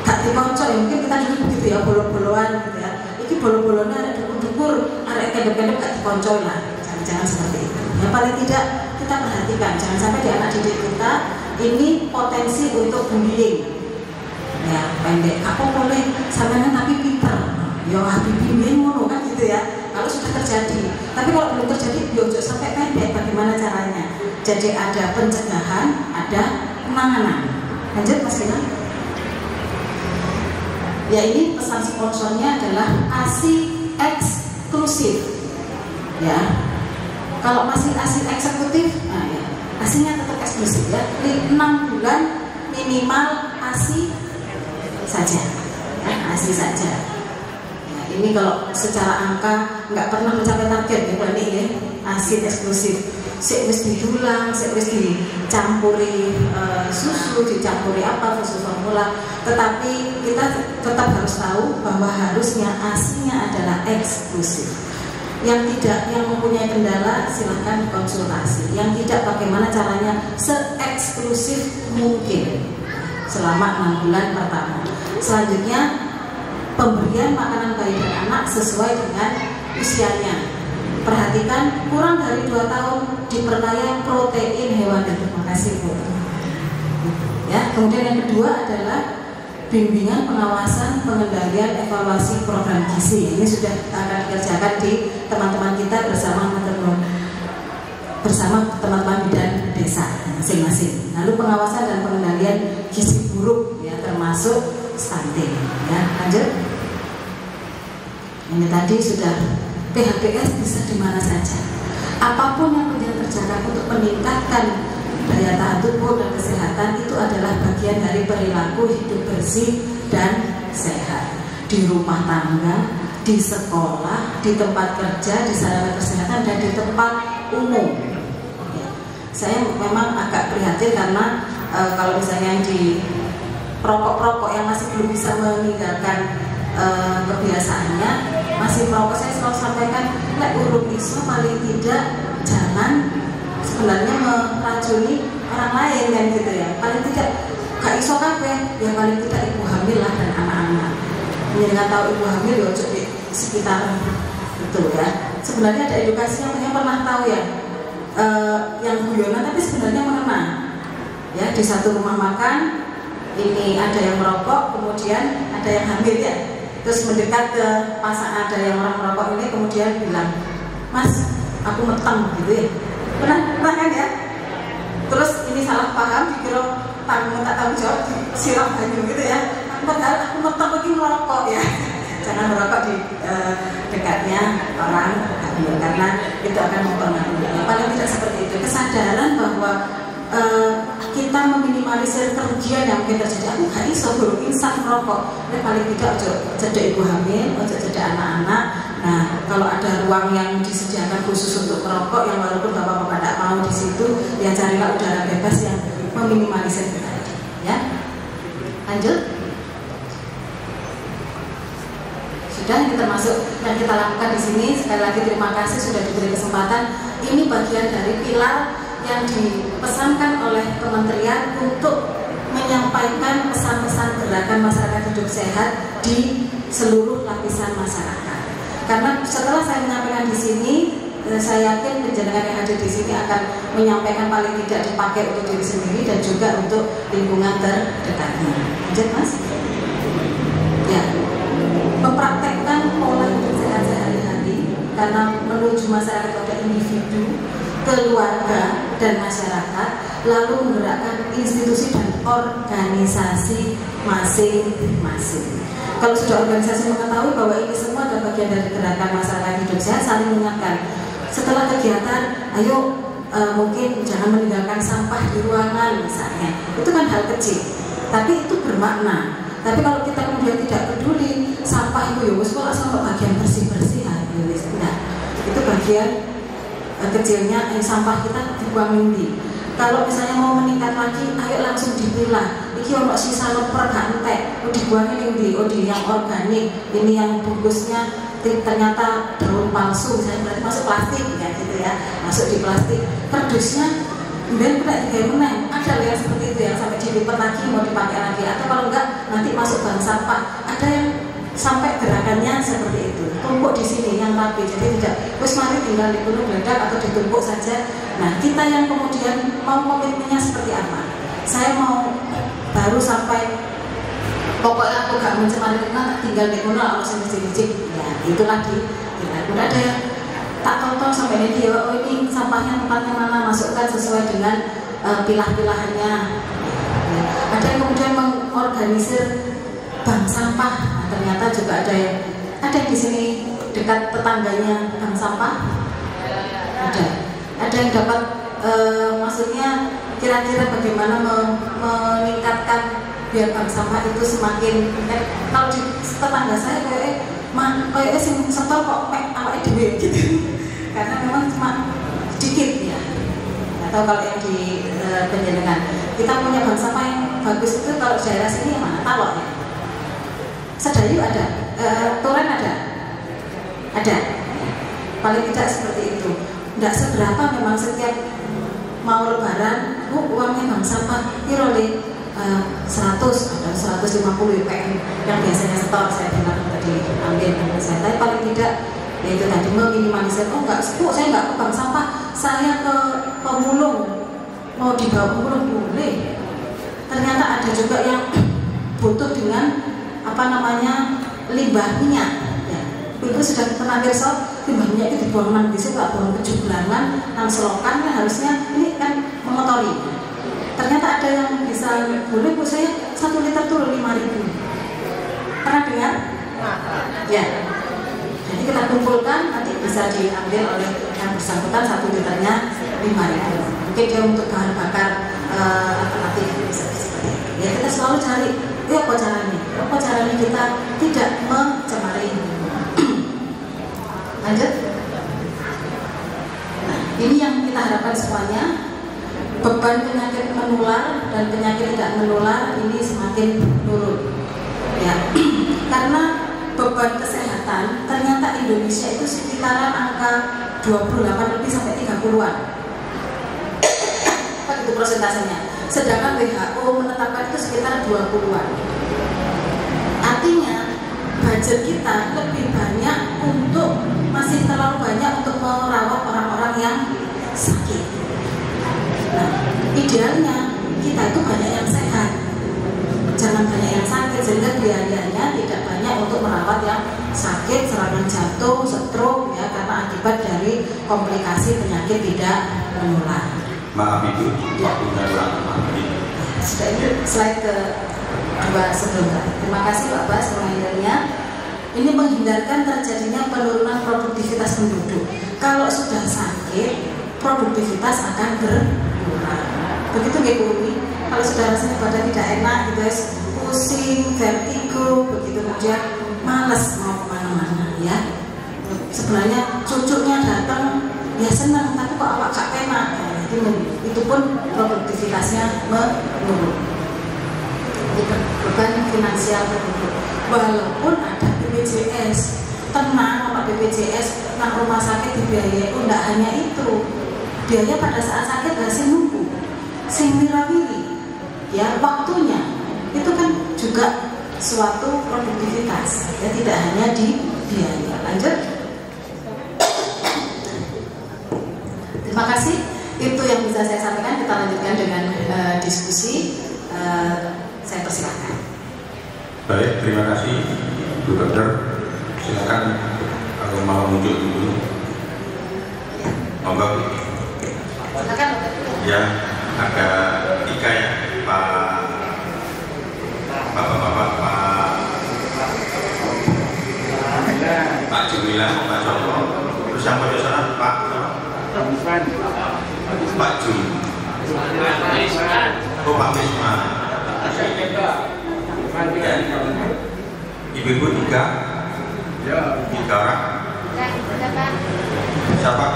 S1: gak dikonco ya, mungkin kita dulu begitu ya, bolo-boloan gitu ya. Ini bolo-bolonya ada dukur-dukur, ada kendor-kendor gak dikonco lah, jangan seperti itu. Ya paling tidak kita perhatikan, jangan sampai di anak didik kita ini potensi untuk bullying. Ya pendek, apa boleh samanya tapi pinter, ya habibin ngono kan gitu ya. Kalau sudah terjadi, tapi kalau belum terjadi, yuk sampai pendek. Bagaimana caranya? Jadi ada pencegahan, ada penanganan. Lanjut Mas Dina. Ya ini pesan sponsornya adalah ASI eksklusif. Ya, kalau masih ASI eksekutif, nah ya, ASI-nya tetap eksklusif ya. 6 bulan minimal ASI saja, ya, ASI saja. Ini kalau secara angka nggak pernah mencapai target ya Bani ya, ASI eksklusif. Sik wis didulang, sik wis dicampuri susu, dicampuri apa susu formula. Tetapi kita tetap harus tahu bahwa harusnya ASI-nya adalah eksklusif. Yang mempunyai kendala silahkan konsultasi. Yang tidak, bagaimana caranya se-eksklusif mungkin selama 6 bulan pertama. Selanjutnya pemberian makanan bayi dan anak sesuai dengan usianya. Perhatikan kurang dari 2 tahun diperkaya protein hewani. Terima kasih Bu. Ya, kemudian yang kedua adalah bimbingan pengawasan pengendalian evaluasi program gizi. Ini sudah akan dikerjakan di teman-teman kita bersama teman-teman bidan desa masing-masing. Lalu pengawasan dan pengendalian gizi buruk ya, termasuk stunting. Ya, lanjut. Ini tadi sudah PHBS bisa di mana saja. Apapun yang menjadi kerjakan untuk meningkatkan daya tahan tubuh dan kesehatan itu adalah bagian dari perilaku hidup bersih dan sehat. Di rumah tangga, di sekolah, di tempat kerja, di sarana kesehatan dan di tempat umum. Ya. Saya memang agak prihatin karena kalau misalnya di perokok-perokok yang masih belum bisa meninggalkan kebiasaannya, masih merokok, saya selalu sampaikan, lek urung iso paling tidak jangan sebenarnya meracuni orang lain kan gitu ya. Paling tidak gak iso kabeh, ya paling tidak ibu hamil lah dan anak-anak. Nggak tahu ibu hamil ya di sekitar itu ya. Sebenarnya ada edukasi yang pernah tahu ya, yang guyonan tapi sebenarnya mengena. Ya, di satu rumah makan ini ada yang merokok, kemudian ada yang hamil ya. Terus mendekat ke pasangan ada yang orang merokok ini, kemudian bilang, "Mas, aku meteng," gitu ya. Pernah kan ya? Terus ini salah paham, dikira tanggung jawab disiram banyu gitu ya. Padahal aku meteng lagi merokok ya. Jangan merokok di dekatnya orang hamil karena itu akan mempengaruhi. Paling tidak seperti itu. Kesadaran bahwa kita meminimalisir kerugian yang mungkin terjadi. Aku gak iso guru insaf merokok. Tapi paling tidak cedek ibu hamil, cedek anak-anak. Nah, kalau ada ruang yang disediakan khusus untuk merokok, yang walaupun bapak-bapak tidak mau di situ, ya carilah udara bebas yang meminimalisir tadi. Ya, lanjut. Sudah, ini termasuk yang kita lakukan di sini. Sekali lagi terima kasih sudah diberi kesempatan. Ini bagian dari pilar yang dipesankan oleh kementerian untuk menyampaikan pesan-pesan gerakan masyarakat hidup sehat di seluruh lapisan masyarakat. Karena setelah saya menyampaikan di sini, saya yakin penjenengan yang hadir di sini akan menyampaikan paling tidak dipakai untuk diri sendiri dan juga untuk lingkungan terdekatnya. Lanjut, Mas. Ya, mempraktekkan pola hidup sehat sehari-hari karena menuju masyarakat pada individu, keluarga dan masyarakat, lalu menggerakkan institusi dan organisasi masing-masing. Kalau sudah organisasi mengetahui bahwa ini semua adalah bagian dari gerakan masyarakat hidup sehat, saling mengingatkan. Setelah kegiatan, ayo mungkin jangan meninggalkan sampah di ruangan misalnya. Itu kan hal kecil, tapi itu bermakna. Tapi kalau kita kemudian tidak peduli, sampah itu ya wis kok asal bagian bersih-bersih ya wis. Nah, itu bagian kecilnya sampah kita dibuang di. Kalau misalnya mau meningkat lagi, ayo langsung dipilah. Iki ono sisa leper gak entek, dibuangin di yang organik. Ini yang bungkusnya ternyata daun palsu, misalnya berarti masuk plastik ya gitu ya, masuk di plastik. Kardusnya kemudian kena digawe meneng. Ada yang seperti itu yang sampai dilipat lagi mau dipakai lagi, atau kalau enggak nanti masuk bank sampah. Ada yang sampai gerakannya seperti itu, tumpuk di sini yang rapi, jadi tidak terus mari tinggal di gunung geledak atau ditumpuk saja. Nah, kita yang kemudian mau komitmennya seperti apa? Saya mau baru sampai pokoknya aku gak mencemari lingkungan, tinggal di gunung atau semicik-cik. Ya, itulah udah ada yang tak tonton sampai ini, oh ini sampahnya tempatnya mana, masukkan sesuai dengan pilah-pilahannya. Ya. Ada yang kemudian mengorganisir bank sampah. Nah, ternyata juga ada yang di sini dekat tetangganya bank sampah. Ada yang dapat maksudnya kira-kira bagaimana meningkatkan biar bank sampah itu semakin kalau di tetangga saya kayak sing setor kok awake dhewe gitu. Karena memang cuma sedikit ya. Atau kalau yang di penjenengan kita punya bank sampah yang bagus itu kalau daerah sini yang mana? Talok ya. Sedayu ada, Toren ada, paling tidak seperti itu. Tidak seberapa memang setiap mau lebaran, uangnya bank sampah, kirole 100 atau 150 UPM yang biasanya setor saya bilang tadi ambil dengan saya. Tapi paling tidak yaitu tadi meminimalisir. Oh enggak, saya enggak ke bank sampah, saya ke pemulung, mau dibawa pemulung boleh. Ternyata ada juga yang butuh dengan apa namanya limbah minyak ya. Itu sudah pernah besok limbah minyak itu dibuang nang dhisik gak buang kejublangan nang selokan kan harusnya ini kan mengotori. Ternyata ada yang bisa boleh bu saya 1 liter turun 5.000. Pernah dengar? Ya. Jadi kita kumpulkan nanti bisa diambil oleh yang bersangkutan 1 liternya 5.000. Mungkin dia untuk bahan bakar alternatif bisa seperti itu. Ya kita selalu cari apa caranya? Apa caranya kita tidak mencemari? Lanjut. Nah, ini yang kita harapkan semuanya. beban penyakit menular dan penyakit tidak menular ini semakin menurun ya. Karena beban kesehatan ternyata Indonesia itu sekitaran angka 28 lebih sampai 30-an. Apa itu persentasenya? Sedangkan WHO menetapkan itu sekitar 20-an. Artinya budget kita lebih banyak untuk, masih terlalu banyak untuk merawat orang-orang yang sakit. Nah, idealnya kita itu banyak yang sehat, jangan banyak yang sakit, sehingga biayanya tidak banyak untuk merawat yang sakit, serangan jantung, stroke ya, karena akibat dari komplikasi penyakit tidak menular.
S2: Maaf Ibu, waktunya kurang tepat.
S1: Sudah, ini slide kedua sebelumnya. Terima kasih Pak Bas reminder-nya. Ini menghindarkan terjadinya penurunan produktivitas penduduk. Kalau sudah sakit, produktivitas akan berkurang. Begitu nggih Bu Umi? Kalau sudah rasanya badan tidak enak gitu ya, pusing, vertigo, begitu kemudian malas mau kemana-mana ya. Sebenarnya cucunya datang ya senang, tapi kok awak gak enak, itu pun produktivitasnya menurun. Beban finansial penduduk. Walaupun ada BPJS, tenang Pak, BPJS nang rumah sakit dibiayai, tidak hanya itu, biaya pada saat sakit masih nunggu, sing wirawiri ya, waktunya itu kan juga suatu produktivitas ya, tidak hanya di biaya. Lanjut. Terima kasih, itu yang bisa saya sampaikan. Kita lanjutkan dengan diskusi. Saya persilakan.
S2: Baik, terima kasih Bu Dokter. Silakan kalau mau muncul dulu. Monggo.
S1: Silakan Dokter.
S2: Ya, ada 3 ya, Pak Jumilah, Pak Joko, terus yang pada sana Pak Jum, oh Pak Misman, ya. Ibu-ibu 3 orang. Siapa?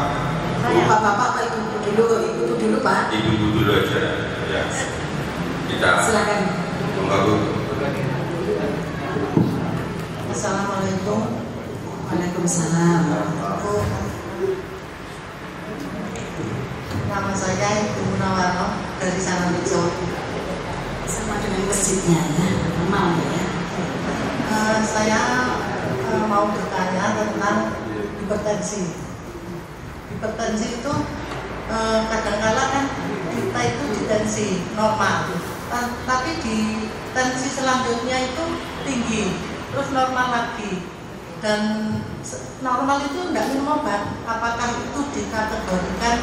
S1: Bapak-bapak, Pak Ibu dulu Pak.
S2: Ibu dulu aja ya. Kita
S1: silakan.
S2: Monggo.
S1: Assalamualaikum. Waalaikumsalam.
S3: Nama saya Ibu Munawaroh dari Sanarejo.
S1: Sama dengan masjidnya ya, normal ya.
S3: Saya mau bertanya tentang hipertensi. Hipertensi itu kadang-kala kan kita itu di tensi normal, tapi di tensi selanjutnya itu tinggi, terus normal lagi. Dan normal itu tidak minum obat, apakah itu dikategorikan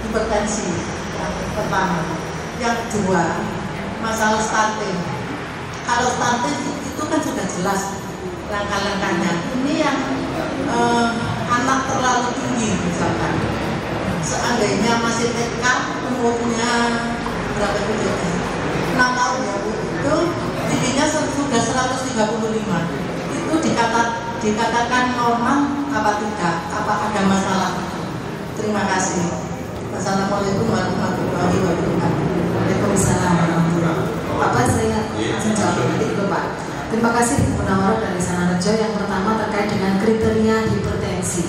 S3: hipertensi? Yang pertama. Yang kedua, masalah stunting. Kalau stunting itu kan sudah jelas langkah-langkahnya. Ini yang anak terlalu tinggi misalkan, seandainya masih TK, umurnya berapa itu? 6 tahun ya Bu, itu tingginya sudah 135. Itu dikatakan normal apa tidak? Apa ada masalah? Terima kasih. Wassalamualaikum warahmatullahi wabarakatuh.
S1: Waalaikumsalam warahmatullahi wabarakatuh. Bapak, saya langsung jawab nanti dulu Pak. Terima kasih Bu Munawaroh dari Sanarejo. Yang pertama terkait dengan kriteria hipertensi.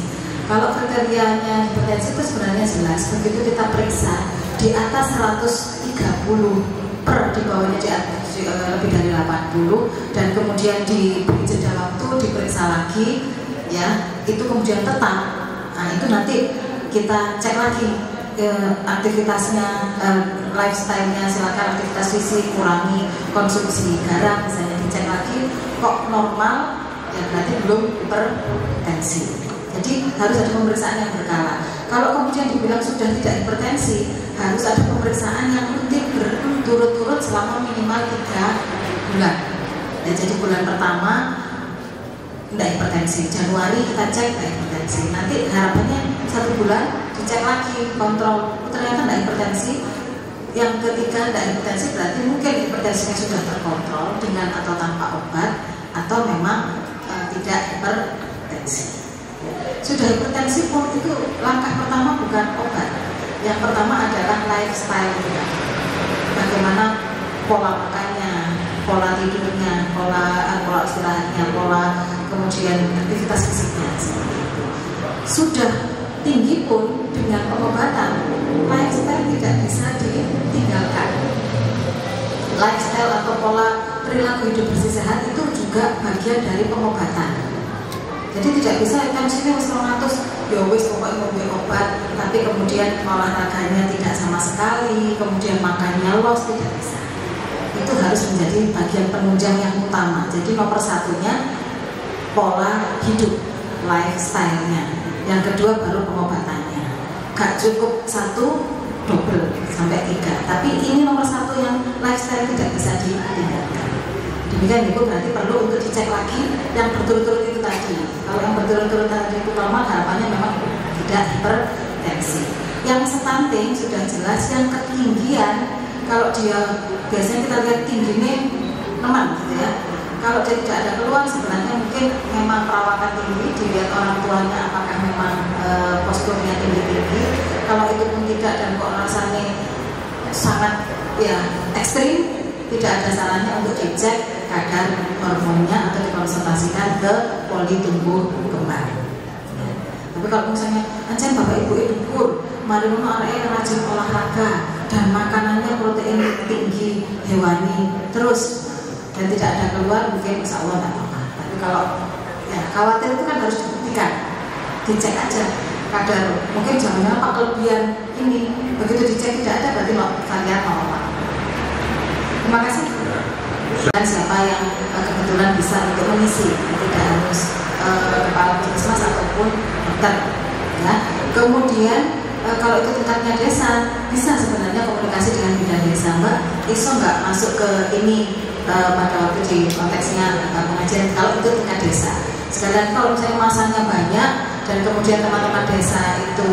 S1: Kalau kriterianya hipertensi itu sebenarnya jelas. Begitu kita periksa di atas 130 per, di bawahnya di atas lebih dari 80, dan kemudian diberi jeda waktu diperiksa lagi ya, itu kemudian tetap. Nah itu nanti kita cek lagi aktivitasnya, lifestyle-nya, silakan aktivitas fisik kurangi, konsumsi garam misalnya dicek lagi, kok normal ya berarti belum hipertensi. Jadi harus ada pemeriksaan yang berkala. Kalau kemudian dibilang sudah tidak hipertensi, harus ada pemeriksaan yang rutin berturut-turut selama minimal 3 bulan. Ya, jadi bulan pertama tidak hipertensi, Januari kita cek tidak hipertensi, nanti harapannya 1 bulan dicek lagi, kontrol, ternyata tidak hipertensi. Yang ketiga tidak hipertensi, berarti mungkin hipertensinya sudah terkontrol dengan atau tanpa obat, atau memang tidak hipertensi. Sudah hipertensi pun itu langkah pertama bukan obat, Yang pertama adalah lifestyle kita. Bagaimana pola makannya, pola tidurnya, pola istirahatnya, pola kemudian aktivitas fisiknya seperti itu. Sudah tinggi pun dengan pengobatan, lifestyle tidak bisa ditinggalkan. Lifestyle atau pola perilaku hidup bersih sehat itu juga bagian dari pengobatan. Jadi tidak bisa kan sini wis 200 ya wis pokoknya mau obat, tapi kemudian olahraganya tidak sama sekali, kemudian makannya los, tidak bisa. Itu harus menjadi bagian penunjang yang utama. Jadi nomor satunya pola hidup, lifestyle-nya. Yang kedua baru pengobatannya. Gak cukup 1, double sampai 3. Tapi ini nomor 1 yang lifestyle tidak bisa ditinggalkan. Demikian Ibu, berarti perlu untuk dicek lagi yang berturut-turut itu tadi. Kalau yang berturut-turut tadi itu normal, harapannya memang tidak hipertensi. Yang stunting sudah jelas, yang ketinggian kalau dia biasanya kita lihat tingginya teman gitu ya. Kalau dia tidak ada keluhan sebenarnya mungkin memang perawatan tinggi, dilihat orang tuanya apakah memang posturnya tinggi-tinggi. Kalau itu pun tidak dan kok rasanya sangat ya ekstrim, tidak ada salahnya untuk dicek kadar hormonnya atau dikonsultasikan ke poli tumbuh kembang. Ya. Tapi kalau misalnya ancen bapak ibu itu pun mari ngono areke rajin olahraga dan makanannya protein tinggi hewani terus dan tidak ada keluar, mungkin insya Allah tidak apa-apa. Tapi kalau ya khawatir itu kan harus dibuktikan, dicek aja kadar, mungkin jangan apa kelebihan ini, begitu dicek tidak ada berarti varian normal. Terima kasih. Dan siapa yang kebetulan bisa untuk mengisi, tidak harus kepala puskesmas ataupun dokter. Ya. Kemudian kalau itu tingkatnya desa, bisa sebenarnya komunikasi dengan bidan desa, Mbak. Iso nggak masuk ke ini pada waktu di konteksnya pengajian kalau itu tingkat desa. Sekalian kalau misalnya masanya banyak dan kemudian teman-teman desa itu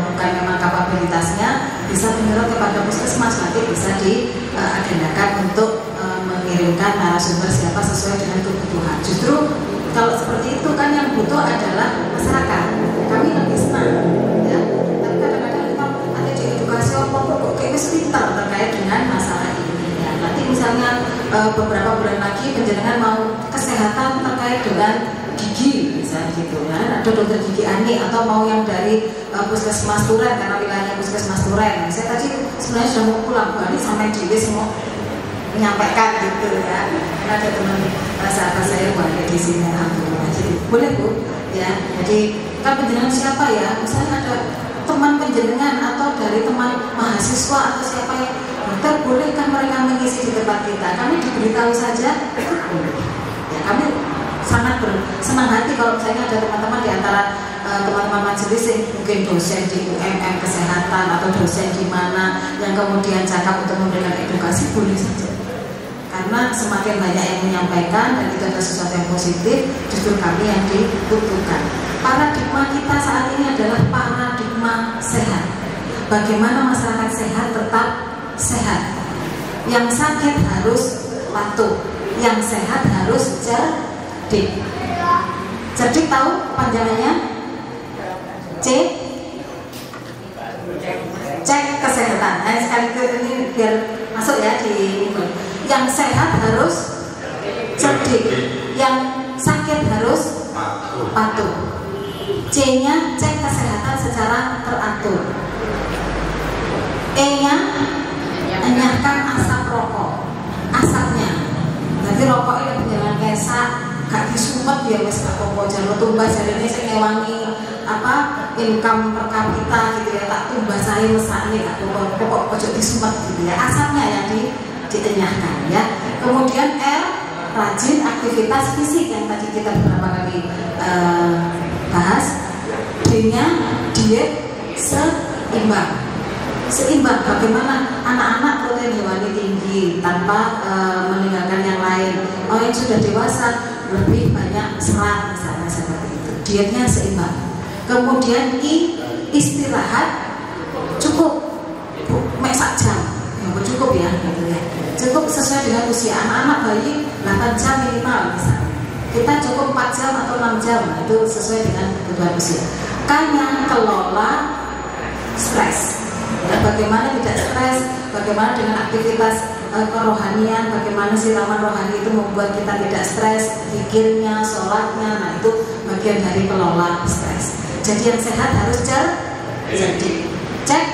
S1: bukan memang kapabilitasnya, bisa menyuruh kepada puskesmas, nanti bisa diagendakan untuk mengirimkan narasumber siapa sesuai dengan kebutuhan. Justru kalau seperti itu kan yang butuh adalah masyarakat. Kami lebih senang, ya. Tapi kadang-kadang kita ada di edukasi kok kayak pintar terkait dengan masalah ini. Ya. Nanti misalnya beberapa bulan lagi penjenengan mau kesehatan terkait dengan gigi misalnya gitu ya, ada dokter gigi Ani atau mau yang dari puskesmas Turen karena wilayahnya puskesmas Turen. Saya tadi sebenarnya sudah mau pulang balik sampai di semua menyampaikan gitu ya, karena ada teman sahabat saya buatnya di sini, alhamdulillah. Jadi boleh Bu ya, jadi kan penjenengan siapa ya, misalnya ada teman penjenengan atau dari teman mahasiswa atau siapa yang dokter, boleh kan mereka mengisi di tempat kita, kami diberitahu saja boleh ya. Kami sangat bersenang hati kalau misalnya ada teman-teman di antara teman-teman majelis yang mungkin dosen di UMM kesehatan atau dosen di mana yang kemudian cakap untuk memberikan edukasi, boleh saja. Karena semakin banyak yang menyampaikan dan itu adalah sesuatu yang positif, justru kami yang dibutuhkan. Paradigma kita saat ini adalah paradigma sehat. Bagaimana masyarakat sehat tetap sehat. Yang sakit harus patuh, yang sehat harus cerdik. Cerdik tahu panjangannya? C. Cek kesehatan. Nah, sekaligus ini biar masuk ya di yang sehat harus cerdik, yang sakit harus patuh. C-nya cek kesehatan secara teratur. E-nya enyahkan asap rokok, asapnya. Jadi rokoknya jangan kesak, gak disumet ya wes gak apa-apa, jangan tumbas jadinya saya ngewangi apa income per kapita gitu ya, tak tumbas saya mesaknya gak apa-apa, pokok pojok disumet gitu ya, asapnya yang dienyahkan ya. Kemudian R, rajin aktivitas fisik yang tadi kita beberapa kali bahas. D-nya diet seimbang. Seimbang, bagaimana anak-anak protein hewani tinggi tanpa meninggalkan yang lain. Orang yang sudah dewasa lebih banyak serat misalnya seperti itu. Dietnya seimbang. Kemudian I, istirahat cukup, mek sak jam, ya cukup ya, gitu ya. Cukup sesuai dengan usia. Anak-anak bayi 8 jam minimal misalnya. Kita cukup 4 jam atau 6 jam, itu sesuai dengan kebutuhan usia. Kanya kelola stres. Ya, bagaimana tidak stres, bagaimana dengan aktivitas kerohanian, bagaimana siraman rohani itu membuat kita tidak stres, pikirnya, sholatnya, nah itu bagian dari kelola stres. Jadi yang sehat harus cek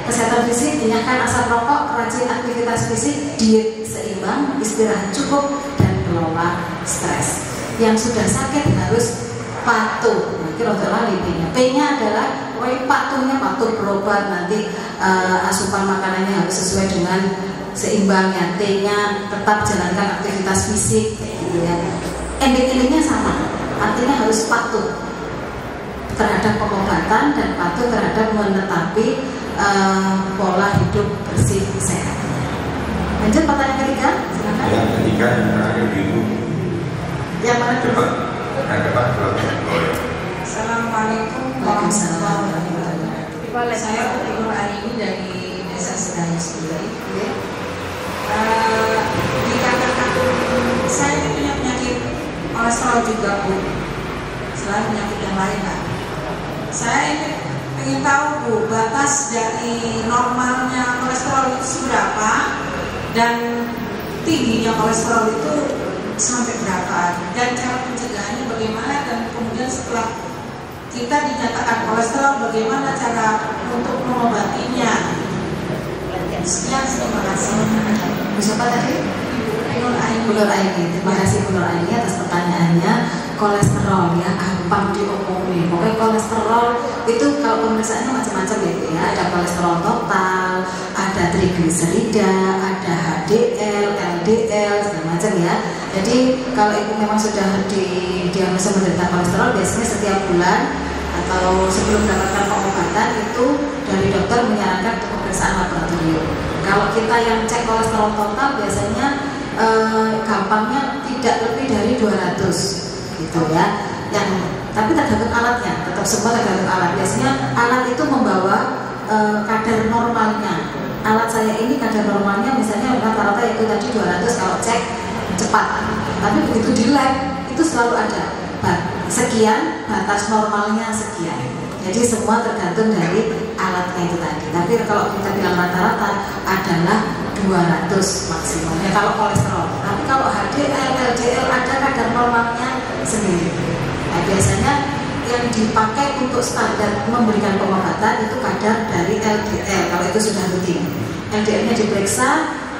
S1: kesehatan fisik, hindarkan asap rokok, rajin aktivitas fisik, diet seimbang, istirahat cukup, dan kelola stres. Yang sudah sakit harus patuh. Nanti untuk lali P-nya adalah patuhnya, patuh berobat, nanti asupan makanannya harus sesuai dengan seimbangnya. T-nya tetap jalankan aktivitas fisik, gitu ya. Ending-endingnya sama, artinya harus patuh terhadap pengobatan dan patuh terhadap menetapi pola hidup bersih sehat. Lanjut pertanyaan ketiga, silakan.
S2: Yang ketiga yang terakhir Ibu.
S1: Yang mana
S2: Cepat. Yang depan.
S4: Assalamualaikum warahmatullahi wabarakatuh. Saya Ibu Aini dari Desa Sedaya sendiri. Dikatakan saya ini punya penyakit kolesterol juga, Bu. Selain penyakit yang lain, Pak. Saya ini ingin tahu, Bu, batas dari normalnya kolesterol itu seberapa dan tingginya kolesterol itu sampai berapa, dan cara pencegahannya bagaimana, dan kemudian setelah kita dinyatakan kolesterol bagaimana cara untuk mengobatinya. Sekian, terima kasih.
S1: Siapa tadi? Bu Nur Aini. Terima kasih Bu Nur Aini atas pertanyaannya. Kolesterol ya gampang diomongin. Pokoknya kolesterol itu kalau pemeriksaannya macam-macam ya. Ada kolesterol total, ada trigliserida, ada HDL, LDL, segala macam ya. Jadi kalau ibu memang sudah didiagnosa menderita kolesterol, biasanya setiap bulan atau sebelum mendapatkan pengobatan itu dari dokter menyarankan untuk pemeriksaan laboratorium. Kalau kita yang cek kolesterol total biasanya gampangnya tidak lebih dari 200 gitu ya. Tapi tergantung alatnya, tetap semua tergantung alat. Biasanya alat itu membawa kadar normalnya. Alat saya ini kadar normalnya misalnya rata-rata itu tadi 200 kalau cek cepat. Tapi begitu di lab itu selalu ada sekian, batas normalnya sekian. Jadi semua tergantung dari alatnya itu tadi. Tapi kalau kita bilang rata-rata adalah 200 maksimalnya kalau kolesterol. Tapi kalau HDL, LDL ada kadar normalnya sendiri. Nah, biasanya yang dipakai untuk standar memberikan pengobatan itu kadar dari LDL. Kalau itu sudah rutin, LDL-nya diperiksa,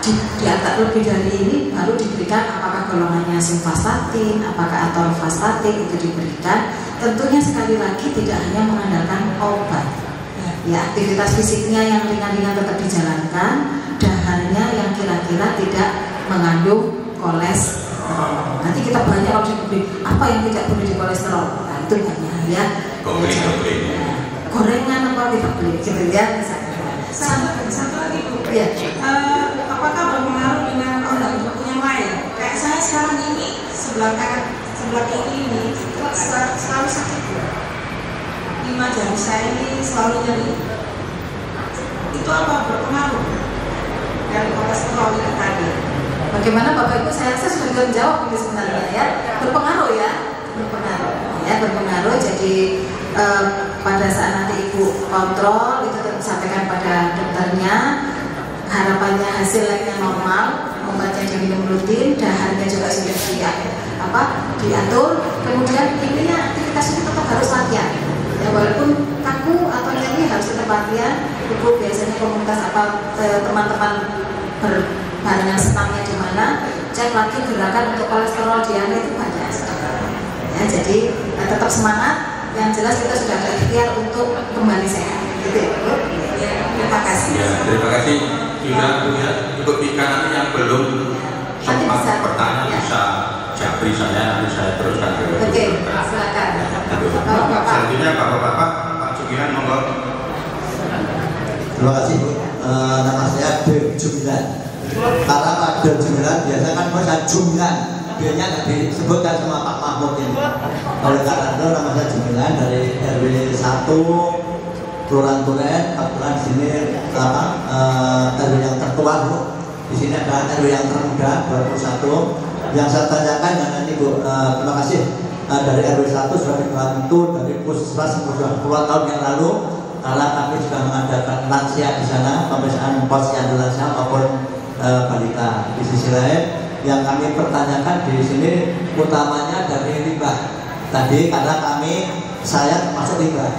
S1: di atas lebih dari ini baru diberikan apakah golongannya simvastatin, apakah atorvastatin itu diberikan. Tentunya sekali lagi tidak hanya mengandalkan obat. Ya, aktivitas fisiknya yang ringan-ringan tetap dijalankan, dahannya yang kira-kira tidak mengandung kolesterol. Nanti kita banyak kalau diberi apa yang tidak boleh di kolesterol. Nah, itu banyak ya. Gorengan apa tidak boleh gitu ya misalnya.
S4: Satu lagi, Bu.
S1: Ya.
S4: Apakah berpengaruh dengan organ tubuh yang lain? Kayak saya sekarang ini sebelah kanan, sebelah kiri ini selalu sakit. 5 jari saya ini selalu nyeri. Itu apa berpengaruh dari kolesterol itu tadi?
S1: Bagaimana Bapak Ibu? Saya rasa sudah menjawab ini sebenarnya ya. Berpengaruh ya, berpengaruh. Jadi pada saat nanti Ibu kontrol itu sampaikan pada dokternya. Harapannya hasil labnya normal, obatnya diminum rutin, dahannya juga sudah diatur. Kemudian intinya aktivitas itu tetap harus latihan. Ya, walaupun kaku atau nyeri harus tetap latihan. Ibu biasanya komunitas teman-teman berbarengan senamnya di mana, cek lagi gerakan untuk kolesterol dianya itu banyak sekali. Ya, jadi tetap semangat. Yang jelas kita sudah ada ikhtiar untuk kembali sehat. Gitu ya, Bu. Ya, terima kasih.
S2: Ya, terima kasih. Sudah ya, untuk ikan yang belum sempat bertanya bisa japri saya, nanti saya teruskan ke
S1: Oke, silakan.
S2: Selanjutnya Bapak-bapak, Pak Sugihan monggo.
S5: Terima kasih Bu. Nama saya Beb Jumlan. Karena pada Jumlan biasanya kan saya Jumlan, biasanya nggak disebutkan sama Pak Mahmud ini. Oleh karena itu nama saya Jumlan dari RW 1 Kelurahan Turen. Kebetulan di sini RW yang tertua Bu. Di sini ada RW yang termuda 21. Yang saya tanyakan dengan ini Bu, terima kasih dari RW 1 sudah dibantu dari puskesmas sudah puluhan tahun yang lalu. karena kami juga mengadakan lansia di sana, pemeriksaan posyandu lansia maupun balita. Di sisi lain yang kami pertanyakan di sini utamanya dari limbah tadi, karena saya termasuk limbah.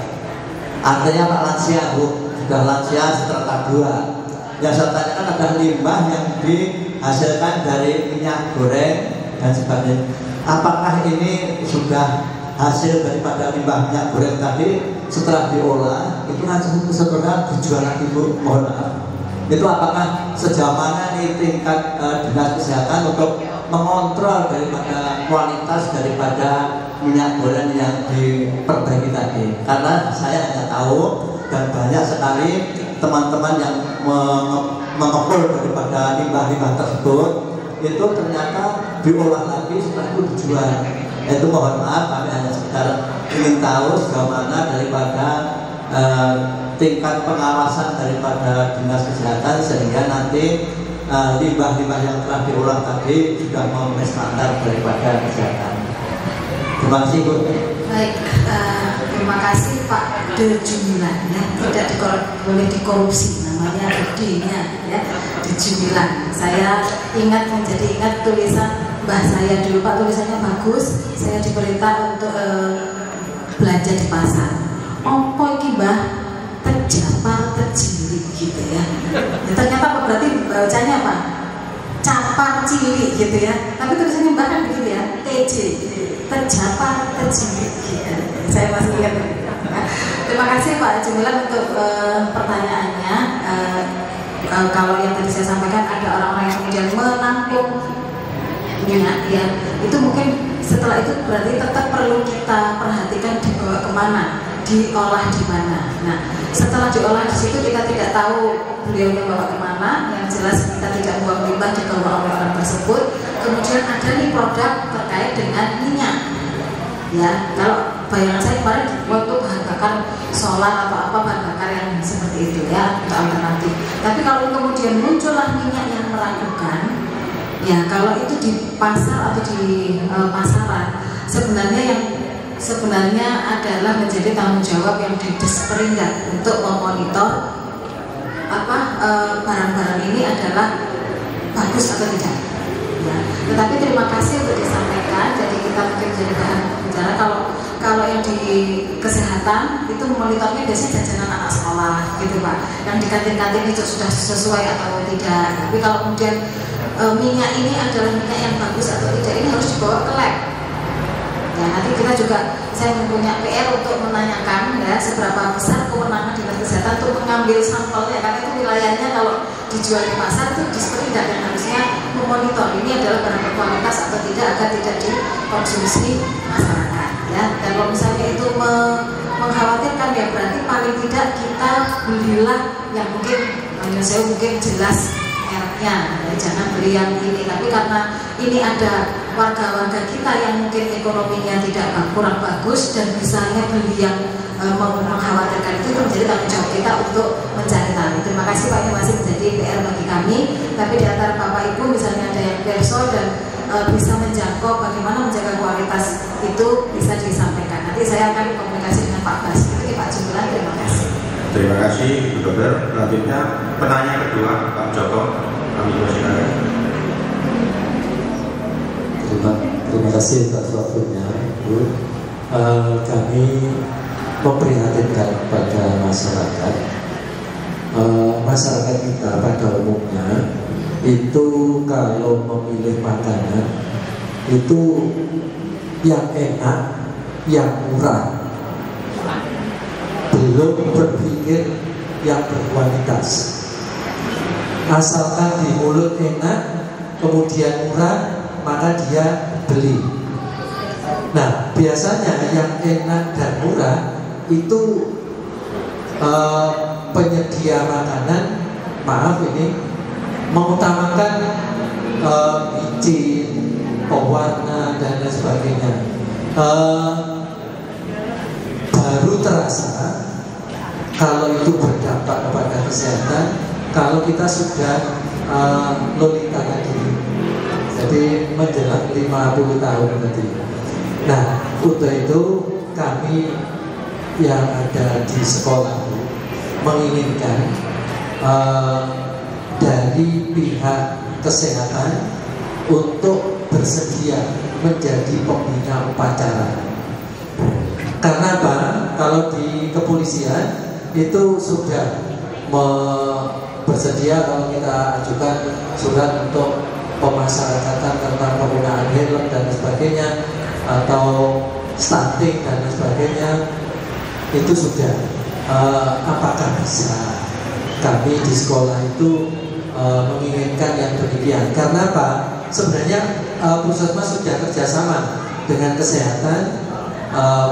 S5: Artinya Pak lansia Bu, sudah lansia strata 2. Yang saya tanyakan adalah limbah yang dihasilkan dari minyak goreng dan sebagainya. Apakah ini sudah hasil daripada limbah minyak goreng tadi setelah diolah itu langsung setelah dijual lagi Bu? Mohon maaf. Itu apakah sejauh mana nih tingkat dinas kesehatan untuk mengontrol daripada kualitas daripada minyak goreng yang diperbaiki tadi? Karena saya hanya tahu dan banyak sekali teman-teman yang mengepul daripada limbah-limbah tersebut itu ternyata diolah lagi setelah itu dijual. Itu mohon maaf, kami hanya sekedar ingin tahu sejauh mana daripada tingkat pengawasan daripada dinas kesehatan sehingga nanti limbah-limbah yang telah diolah tadi sudah memenuhi standar daripada kesehatan. Terima kasih Bu.
S4: Baik, terima kasih Pak Dejumilan ya, tidak boleh dikorupsi, namanya D-nya ya, Dejumilan. Saya ingat tulisan mbah saya dulu, Pak, tulisannya bagus. Saya diperintah untuk belanja di pasar. Opo iki mbah terjapar tercilik gitu ya. Ternyata berarti bacanya apa? Capar cilik gitu ya. Tapi tulisannya mbah kan begitu ya, TJ, terjapar tercilik gitu. Saya masih ingat. Terima kasih Pak Jemilan untuk pertanyaannya. Kalau yang tadi saya sampaikan ada orang-orang yang kemudian menampung minyak ya, itu mungkin setelah itu berarti tetap perlu kita perhatikan dibawa kemana, diolah di mana. Nah, setelah diolah di situ kita tidak tahu beliau bawa kemana. Yang jelas kita tidak buang limbah dibawa oleh orang tersebut. Kemudian ada nih produk terkait dengan minyak. Ya, kalau bayangan saya kemarin waktu bahan bakar solar atau apa bahan bakar yang seperti itu ya, untuk alternatif. Tapi kalau kemudian muncullah minyak yang meragukan. Ya, kalau itu di pasar atau di pasaran sebenarnya adalah menjadi tanggung jawab yang di Disperindak untuk memonitor barang-barang ini adalah bagus atau tidak. Ya. Tetapi terima kasih untuk disampaikan. Jadi kita mungkin jadi bahan bicara kalau yang di kesehatan itu monitornya biasanya jajanan anak sekolah gitu Pak. Yang di kantin-kantin itu sudah sesuai atau tidak. Tapi kalau kemudian minyak ini adalah minyak yang bagus atau tidak, ini harus dibawa ke lab. Ya, nanti kita juga, saya mempunyai PR untuk menanyakan ya seberapa besar kewenangan dinas kesehatan untuk mengambil sampelnya, karena itu wilayahnya kalau dijual di pasar itu Disperindak dan harusnya memonitor ini adalah barang berkualitas atau tidak agar tidak dikonsumsi masyarakat. Ya, dan kalau misalnya itu mengkhawatirkan ya berarti paling tidak kita belilah yang mungkin saya mungkin jelas mereknya, ya, jangan beli yang ini. Tapi karena ini ada warga-warga kita yang mungkin ekonominya tidak kurang bagus dan misalnya beli yang mengkhawatirkan itu menjadi tanggung jawab kita untuk mencari tahu. Terima kasih Pak, ini masih menjadi PR bagi kami. Tapi di antara Bapak Ibu misalnya ada yang perso dan bisa menjangkau bagaimana menjaga kualitas itu bisa disampaikan. Nanti saya akan komunikasi dengan Pak Bas. Itu Pak Jumlah, terima kasih.
S2: Terima kasih Bu Dokter. Selanjutnya penanya kedua Pak Joko. Kami persilakan.
S6: Terima kasih atas waktunya Bu. Kami memprihatinkan kepada masyarakat. Masyarakat kita pada umumnya itu kalau memilih makanan itu yang enak, yang murah, belum berpikir yang berkualitas. Asalkan di mulut enak, kemudian murah, maka dia beli. Nah, biasanya yang enak dan murah itu penyedia makanan, maaf ini, mengutamakan micin, pewarna dan lain sebagainya. Baru terasa kalau itu berdampak kepada kesehatan kalau kita sudah lolita tadi, jadi menjelang 50 tahun nanti. Nah, untuk itu kami yang ada di sekolah menginginkan dari pihak kesehatan untuk bersedia menjadi pembina upacara. Karena apa? Kalau di kepolisian itu sudah bersedia, kalau kita ajukan surat untuk pemasyarakatan tentang penggunaan helm dan sebagainya, atau stunting dan sebagainya, itu sudah. Apakah bisa kami di sekolah itu menginginkan yang demikian? Karena apa? Sebenarnya Puskesmas sudah kerjasama dengan kesehatan,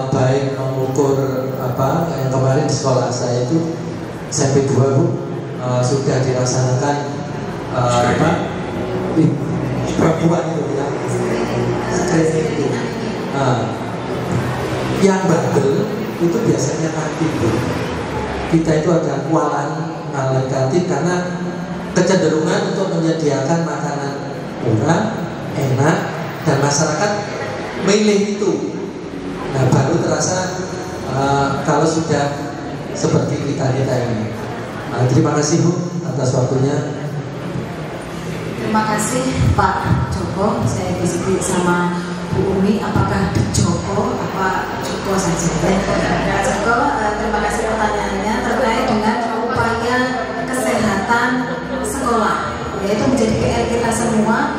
S6: baik mengukur yang kemarin di sekolah saya itu SMP 2 Bu, sudah dilaksanakan perempuan itu ya, screening itu. Yang bandel itu biasanya kantin Bu. Kita itu ada kualan kantin karena kecenderungan untuk menyediakan makanan murah, enak, dan masyarakat milih itu. Nah, baru terasa kalau sudah seperti kita ini. Terima kasih Bu atas waktunya.
S1: Terima kasih Pak Joko. Saya diskusi sama Bu Umi, apakah Joko apa Joko saja? Pak Joko, terima kasih pertanyaannya terkait dengan upaya kesehatan sekolah, yaitu menjadi PR kita semua.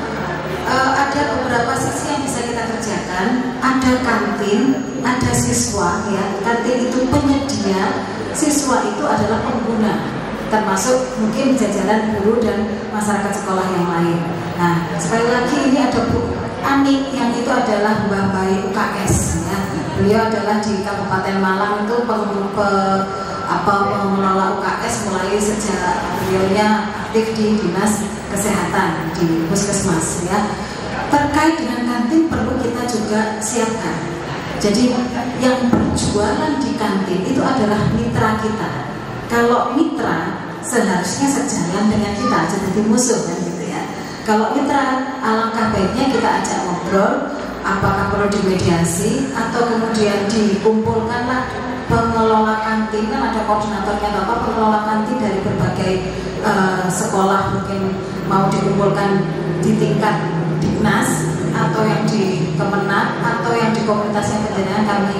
S1: Ada beberapa sisi yang bisa kita kerjakan. Ada kantin, ada siswa ya. Kantin itu penyedia, siswa itu adalah pengguna, termasuk mungkin jajaran guru dan masyarakat sekolah yang lain. Nah, sekali lagi ini ada Bu Ani yang itu adalah Mbak Bayi UKS ya. Beliau adalah di Kabupaten Malang itu pengelola UKS mulai sejak beliaunya aktif di Dinas Kesehatan di Puskesmas ya. Terkait dengan kantin perlu kita juga siapkan. Jadi yang berjualan di kantin itu adalah mitra kita. Kalau mitra seharusnya sejalan dengan kita, jadi musuh kan gitu ya. Kalau mitra, alangkah baiknya kita ajak ngobrol, apakah perlu dimediasi atau kemudian dikumpulkanlah pengelola kantin, kan ada koordinatornya Bapak, pengelola kantin dari berbagai sekolah, mungkin mau dikumpulkan di tingkat Dinas atau yang di Kemenat atau yang di komunitas yang berjalan, kami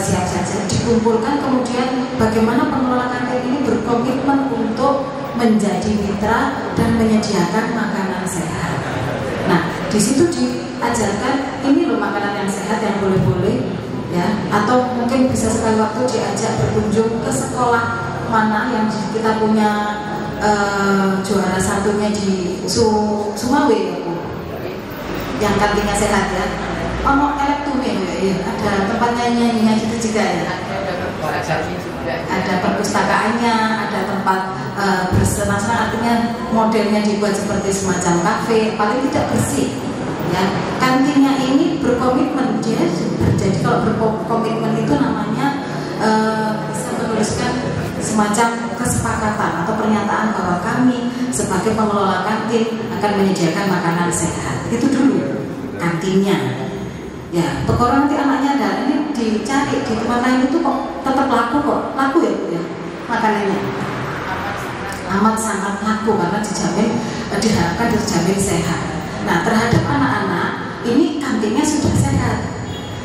S1: siap saja dikumpulkan. Kemudian bagaimana pengelola kantin ini berkomitmen untuk menjadi mitra dan menyediakan makanan sehat. Nah, di situ diajarkan ini loh makanan yang sehat yang boleh-boleh ya, atau mungkin bisa sekali waktu diajak berkunjung ke sekolah mana yang kita punya juara satunya di Sumawe ya Bu, yang kantinnya sehat ya. Ono elektume ya, ada tempat nyanyinya gitu juga ya. Ada perpustakaannya, ada tempat bersenang-senang, artinya modelnya dibuat seperti semacam kafe, paling tidak bersih ya. Kantinnya ini berkomitmen, dia jadi kalau berkomitmen itu namanya bisa menuliskan semacam kesepakatan atau pernyataan bahwa kami sebagai pengelola kantin akan menyediakan makanan sehat. Itu dulu kantinnya ya. Pokoknya nanti anaknya ada ini dicari di tempat lain itu kok tetap laku ya Bu ya makanannya, amat sangat laku karena diharapkan dijamin sehat. Nah, terhadap anak-anak ini kantinnya sudah sehat,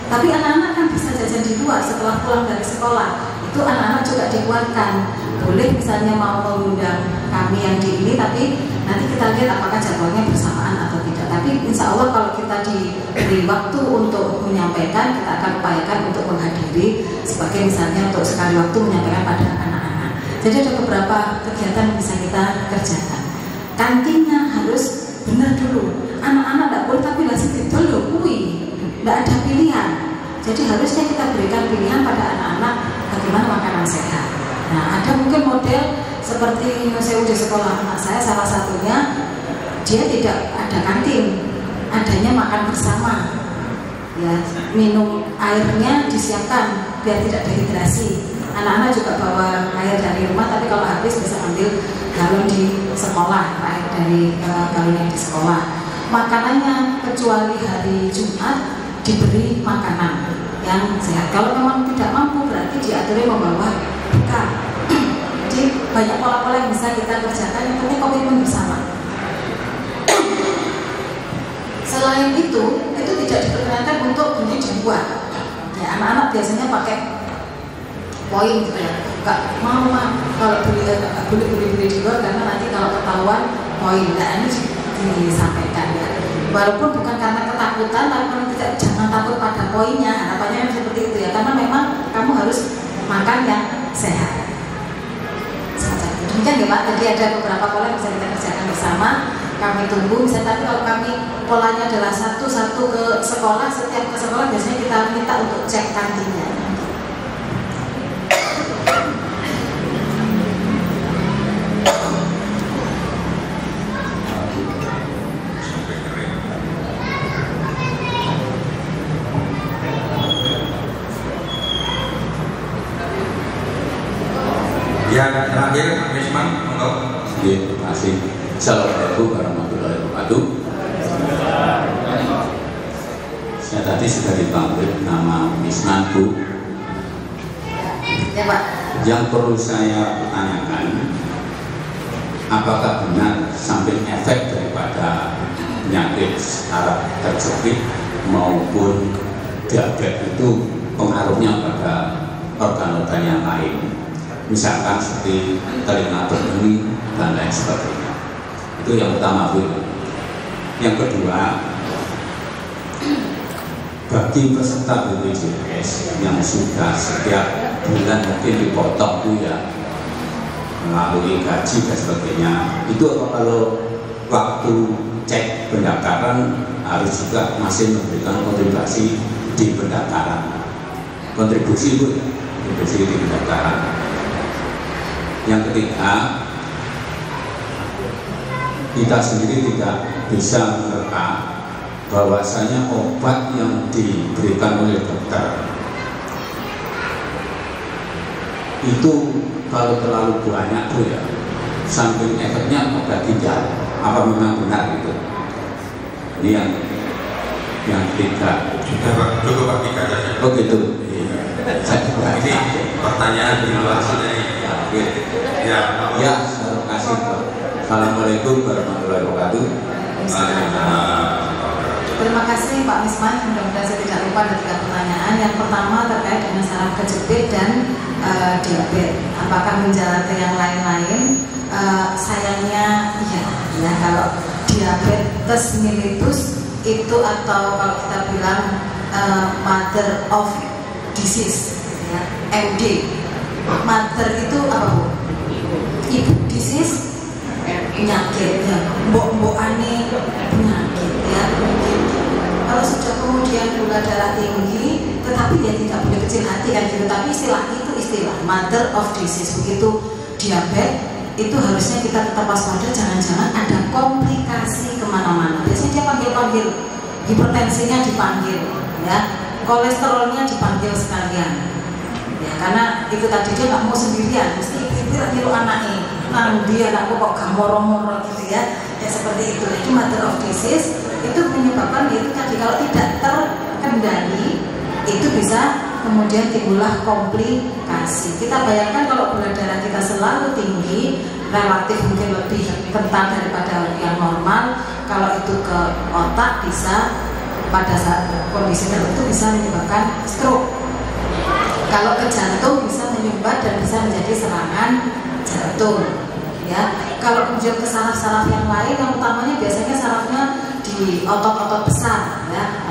S1: tapi anak-anak kan bisa jajan di luar setelah pulang dari sekolah. Itu anak-anak juga dikuatkan, boleh misalnya mau mengundang kami yang di ini, tapi nanti kita lihat apakah jadwalnya bersamaan atau tidak. Tapi insya Allah kalau kita diberi waktu untuk menyampaikan, kita akan upayakan untuk menghadiri sebagai misalnya untuk sekali waktu menyampaikan pada anak-anak. Jadi ada beberapa kegiatan yang bisa kita kerjakan. Kantinnya harus benar dulu. Anak-anak tidak boleh tapi lah sedikit dulu, tidak ada pilihan. Jadi harusnya kita berikan pilihan pada anak-anak bagaimana makanan sehat. Nah, ada mungkin model seperti di sekolah anak saya, salah satunya dia tidak ada kantin, adanya makan bersama. Ya, minum airnya disiapkan biar tidak dehidrasi. Anak-anak juga bawa air dari rumah, tapi kalau habis bisa ambil galon di sekolah, air dari galon yang di sekolah. Makanannya kecuali hari Jumat diberi makanan yang sehat. Kalau memang tidak mampu berarti diatur membawa bekal. Jadi banyak pola-pola yang bisa kita kerjakan, yang penting komitmen bersama. Selain itu tidak diperkenankan untuk beli di luar. Ya, anak-anak biasanya pakai poin gitu ya. Nggak mau kalau beli di luar karena nanti kalau ketahuan poin. Nah, ini disampaikan ya. Walaupun bukan karena ketakutan, tapi kalau tidak, jangan takut pada poinnya. Harapannya seperti itu ya. Karena memang kamu harus makan yang sehat. Demikian ya Pak. Jadi ada beberapa pola yang bisa kita kerjakan bersama. Kami tunggu, tapi kalau kami polanya adalah satu ke sekolah, setiap ke sekolah biasanya kita minta untuk cek kantinnya.
S2: Yang terakhir, Misman, monggo.
S7: Terima kasih. Assalamualaikum warahmatullahi wabarakatuh. Saya tadi sudah dipanggil nama Misman, Bu.
S1: Ya Pak.
S7: Yang perlu saya pertanyakan, apakah benar samping efek daripada penyakit saraf terjepit maupun diabetes itu pengaruhnya pada organ-organ yang lain, misalkan seperti telinga berbunyi dan lain sebagainya. Itu yang pertama, Bu. Yang kedua, bagi peserta BPJS yang sudah setiap bulan mungkin dipotong tuh ya melalui gaji dan sebagainya, itu apa kalau waktu cek pendaftaran harus juga masih memberikan kontribusi di pendaftaran, kontribusi Bu, kontribusi di pendaftaran. Yang ketiga, kita sendiri tidak bisa menerka bahwasanya obat yang diberikan oleh dokter itu kalau terlalu banyak tuh ya, samping efeknya pada ginjal. Apa memang benar itu? Ini yang ketiga.
S2: Sudah Pak, cukup Pak, tiga saja.
S7: Oh gitu.
S2: Ini pertanyaan di luar sini. Ya,
S7: terima kasih. Assalamualaikum warahmatullahi wabarakatuh.
S1: Terima kasih Pak Misman. Mudah-mudahan saya tidak lupa ada 3 pertanyaan. Yang pertama terkait dengan saraf kejepit dan diabetes. Apakah menjalani yang lain-lain? Sayangnya ya kalau diabetes mellitus itu, atau kalau kita bilang mother of disease, ya, MD. Mother itu apa Bu? Ibu, disease penyakit ya, mbok aneh penyakit ya. Kalau sudah kemudian gula darah tinggi, tetapi dia tidak boleh kecil hati kan gitu. Tapi istilah itu istilah mother of disease. Begitu diabetes itu harusnya kita tetap waspada, jangan-jangan ada komplikasi kemana-mana. Biasanya dia panggil-panggil, hipertensinya dipanggil, ya, kolesterolnya dipanggil sekalian. Ya, karena itu tadi dia nggak mau sendirian, mesti ibu-ibu niru anaknya. Nah, dia anakku kok gak moro-moro gitu ya, ya seperti itu. Jadi mother of disease itu menyebabkan itu tadi kalau tidak terkendali itu bisa kemudian timbullah komplikasi. Kita bayangkan kalau gula darah kita selalu tinggi, relatif mungkin lebih rentan daripada yang normal. Kalau itu ke otak bisa pada saat kondisi tertentu bisa menyebabkan stroke. Kalau ke jantung bisa menyumbat dan bisa menjadi serangan jantung. Ya, kalau kemudian ke saraf-saraf yang lain, yang utamanya biasanya sarafnya di otot-otot besar, ya,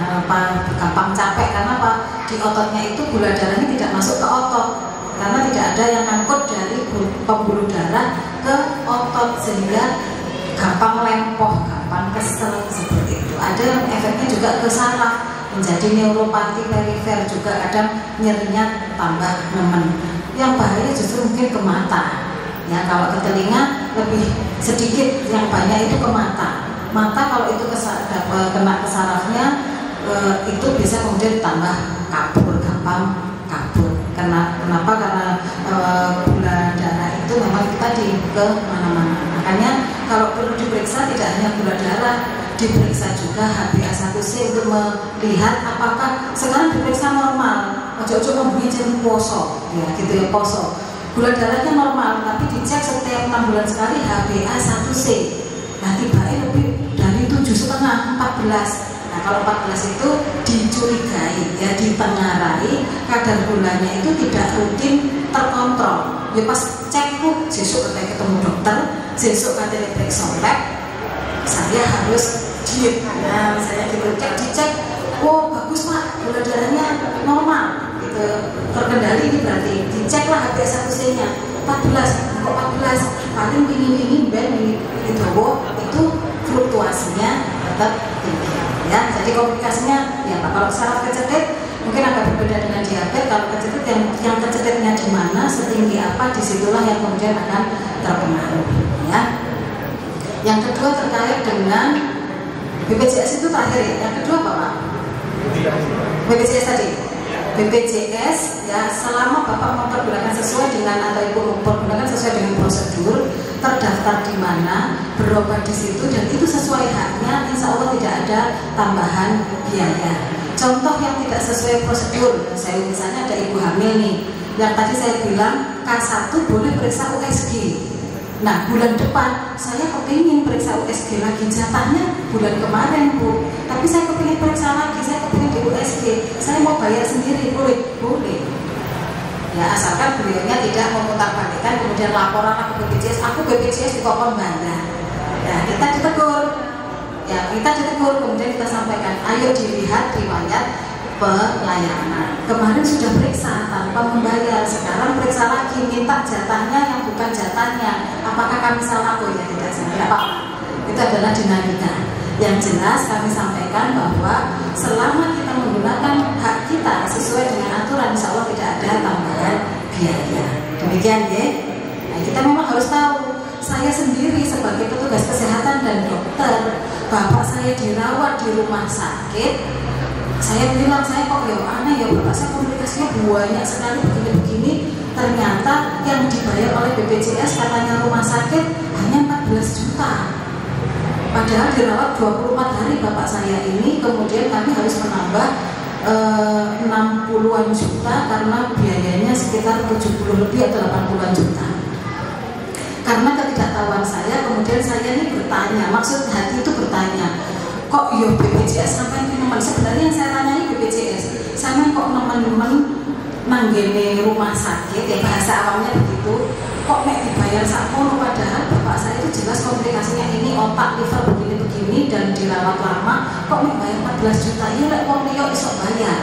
S1: gampang capek karena apa? Di ototnya itu gula darahnya tidak masuk ke otot, karena tidak ada yang ngangkut dari pembuluh darah ke otot sehingga gampang lempoh, gampang kesel seperti itu. Ada yang efeknya juga ke saraf, menjadi neuropati perifer, juga kadang nyerinya tambah nemen. Yang bahaya justru mungkin ke mata. Ya, kalau ke telinga lebih sedikit, yang banyak itu ke mata. Mata kalau itu kena ke sarafnya itu bisa kemudian tambah kabur, gampang kabur. Kenapa? Karena gula darah itu memang tadi ke mana-mana. Makanya kalau perlu diperiksa tidak hanya gula darah, diperiksa juga HbA1c untuk melihat apakah sekarang diperiksa normal. Ojo-ojo ngomongin poso, ya gitu ya, poso. gula darahnya normal, tapi dicek setiap 6 bulan sekali HbA1c. Nah, tiba-tiba lebih dari 7,5, 14. Nah, kalau 14 itu dicurigai, ya ditengarai kadar gulanya itu tidak rutin terkontrol. Ya pas cek tuh, besok katanya ketemu dokter, besok katanya periksa lab, saya harus diet. Nah, saya dicek, oh bagus Pak, gula darahnya normal, gitu, terkendali. Ini berarti diceklah HbA1c-nya 14, kok 14, paling ini itu fluktuasinya tetap tinggi. Ya, jadi komplikasinya ya Pak, kalau saraf kecetit mungkin agak berbeda dengan diabetes. Kalau kecetit yang kecetitnya di mana, setinggi apa, disitulah yang kemudian akan terpengaruh. Ya. Yang kedua terkait dengan BPJS itu terakhir ya. Yang kedua apa Pak? BPJS tadi. BPJS ya, selama Bapak mempergunakan sesuai dengan atau Ibu mempergunakan sesuai dengan prosedur, terdaftar di mana, berobat di situ, dan itu sesuai haknya, insya Allah tidak ada tambahan biaya. Contoh yang tidak sesuai prosedur, saya misalnya ada ibu hamil nih, yang tadi saya bilang K1 boleh periksa USG. Nah, bulan depan saya kepingin periksa USG lagi, jatahnya bulan kemarin Bu, tapi saya kepingin periksa lagi, saya kepingin di USG, saya mau bayar sendiri, boleh? Boleh. Ya, asalkan beliaunya tidak memutarbalikkan kemudian laporan ke BPJS, aku BPJS dikokon bayar. Ya, kita ditegur. Ya, kita ditegur, kemudian kita sampaikan, ayo dilihat riwayat pelayanan. Kemarin sudah periksa tanpa membayar, sekarang periksa lagi, minta jatahnya yang bukan jatahnya. Apakah kami salah? Oh ya tidak salah, tidak apa-apa. Itu adalah dinamika. Yang jelas kami sampaikan bahwa selama kita menggunakan hak kita sesuai dengan aturan, insya Allah tidak ada tambahan biaya. Demikian ya. Nah, kita memang harus tahu. Saya sendiri sebagai petugas kesehatan dan dokter, bapak saya dirawat di rumah sakit. Saya bilang, saya kok ya aneh ya bapak, saya komunikasinya banyak sekali begini-begini. Ternyata yang dibayar oleh BPJS katanya rumah sakit hanya 14 juta. Padahal dirawat 24 hari bapak saya ini, kemudian kami harus menambah 60-an juta karena biayanya sekitar 70 lebih atau 80-an juta. Karena ketidaktahuan saya, kemudian saya ini bertanya, maksud hati itu bertanya, kok yo BPJS sampai teman, sebenarnya yang saya tanyai BPJS, sampai kok teman-teman nanggene rumah sakit, ya bahasa awamnya begitu, kok mek dibayar sakmono, padahal bapak saya itu jelas komplikasinya ini otak, liver begini-begini dan dirawat lama, kok mek bayar 14 juta, ya lek wong liya iso bayar.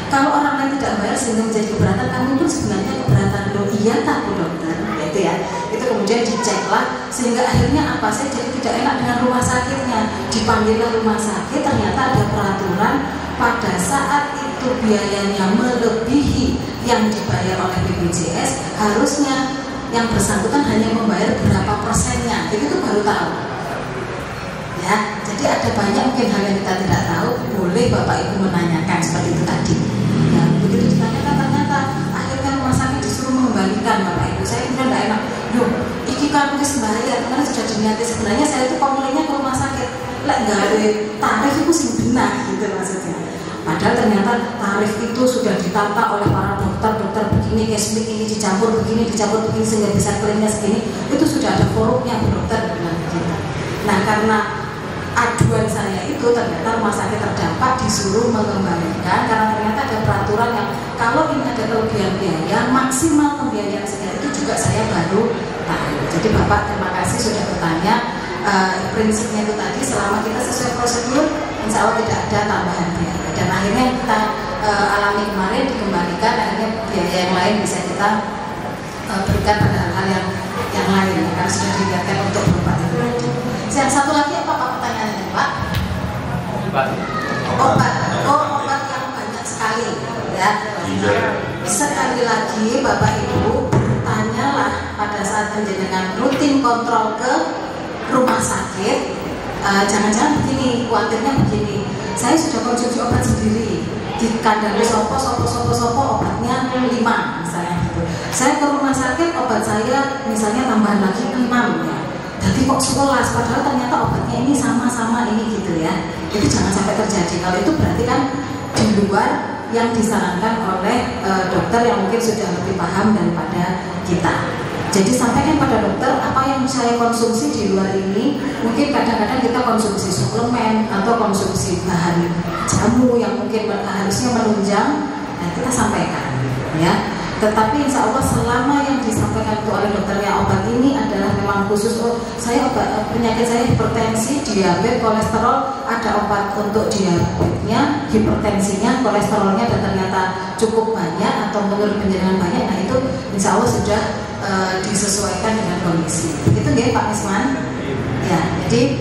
S1: Kalau orang lain tidak bayar sehingga menjadi keberatan, kami pun sebenarnya keberatan. Loh iya tak Bu dokter, gitu ya. Itu kemudian diceklah, sehingga akhirnya apa, saya jadi tidak enak dengan rumah sakitnya. Dipanggillah rumah sakit, ternyata ada peraturan pada saat itu biayanya melebihi yang dibayar oleh BPJS, harusnya yang bersangkutan hanya membayar berapa persennya. Itu baru tahu. Ya, jadi ada banyak mungkin hal yang kita tidak tahu, boleh Bapak Ibu menanyakan seperti itu tadi. Ya, begitu ditanyakan ternyata akhirnya rumah sakit disuruh mengembalikan Bapak Ibu. Saya kemudian tidak enak. Loh, iki kan wis bayar, kemarin sudah diniati. Sebenarnya saya itu komplainnya ke rumah sakit. Lek nggak ada tarif itu sih benar gitu maksudnya. Padahal ternyata tarif itu sudah ditata oleh para dokter begini, cashback ini dicampur begini sehingga bisa klaimnya segini. Itu sudah ada forumnya dokter bilang begitu. Nah, karena aduan saya itu ternyata rumah sakit terdampak disuruh mengembalikan karena ternyata ada peraturan yang kalau ini ada kelebihan biaya maksimal pembiayaan sekian, itu juga saya baru tahu. Jadi Bapak terima kasih sudah bertanya. Prinsipnya itu tadi, selama kita sesuai prosedur, insya Allah tidak ada tambahan biaya. Dan akhirnya yang kita alami kemarin dikembalikan, akhirnya biaya yang lain bisa kita berikan pada hal yang lain karena sudah dilihatkan untuk berobat itu. Yang satu lagi apa Pak pertanyaannya Pak? Obat. Oh, obat yang banyak sekali ya. Sekali lagi Bapak Ibu bertanyalah pada saat penjenengan rutin kontrol ke rumah sakit, jangan-jangan begini, khawatirnya begini, saya sudah konsumsi obat sendiri di kandang sopo obatnya 5 misalnya gitu. Saya ke rumah sakit, obat saya misalnya tambahan lagi 6 ya. Jadi kok 11, padahal ternyata obatnya ini sama-sama ini gitu ya. Itu jangan sampai terjadi. Kalau itu berarti kan di luar yang disarankan oleh dokter yang mungkin sudah lebih paham daripada kita. Jadi sampaikan pada dokter apa yang saya konsumsi di luar ini. Mungkin kadang-kadang kita konsumsi suplemen atau konsumsi bahan jamu yang mungkin harusnya menunjang, nah kita sampaikan ya. Tetapi insya Allah selama yang disampaikan itu oleh dokternya obat ini adalah memang khusus, saya obat penyakit saya hipertensi, diabetes, kolesterol, ada obat untuk diabetesnya, hipertensinya, kolesterolnya dan ternyata cukup banyak atau menurut penjelasan banyak, nah itu insya Allah sudah disesuaikan dengan kondisi. Itu ya Pak Isman. Ya, jadi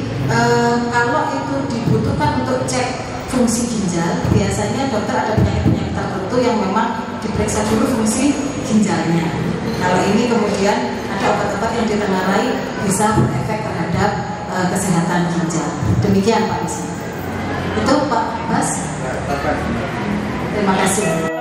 S1: kalau itu dibutuhkan untuk cek fungsi ginjal, biasanya dokter ada penyakit-penyakit tertentu yang memang diperiksa dulu fungsi ginjalnya. Kalau ini kemudian ada obat-obat yang ditengarai bisa berefek terhadap kesehatan ginjal. Demikian Pak Isman. Itu Pak Mas. Terima kasih.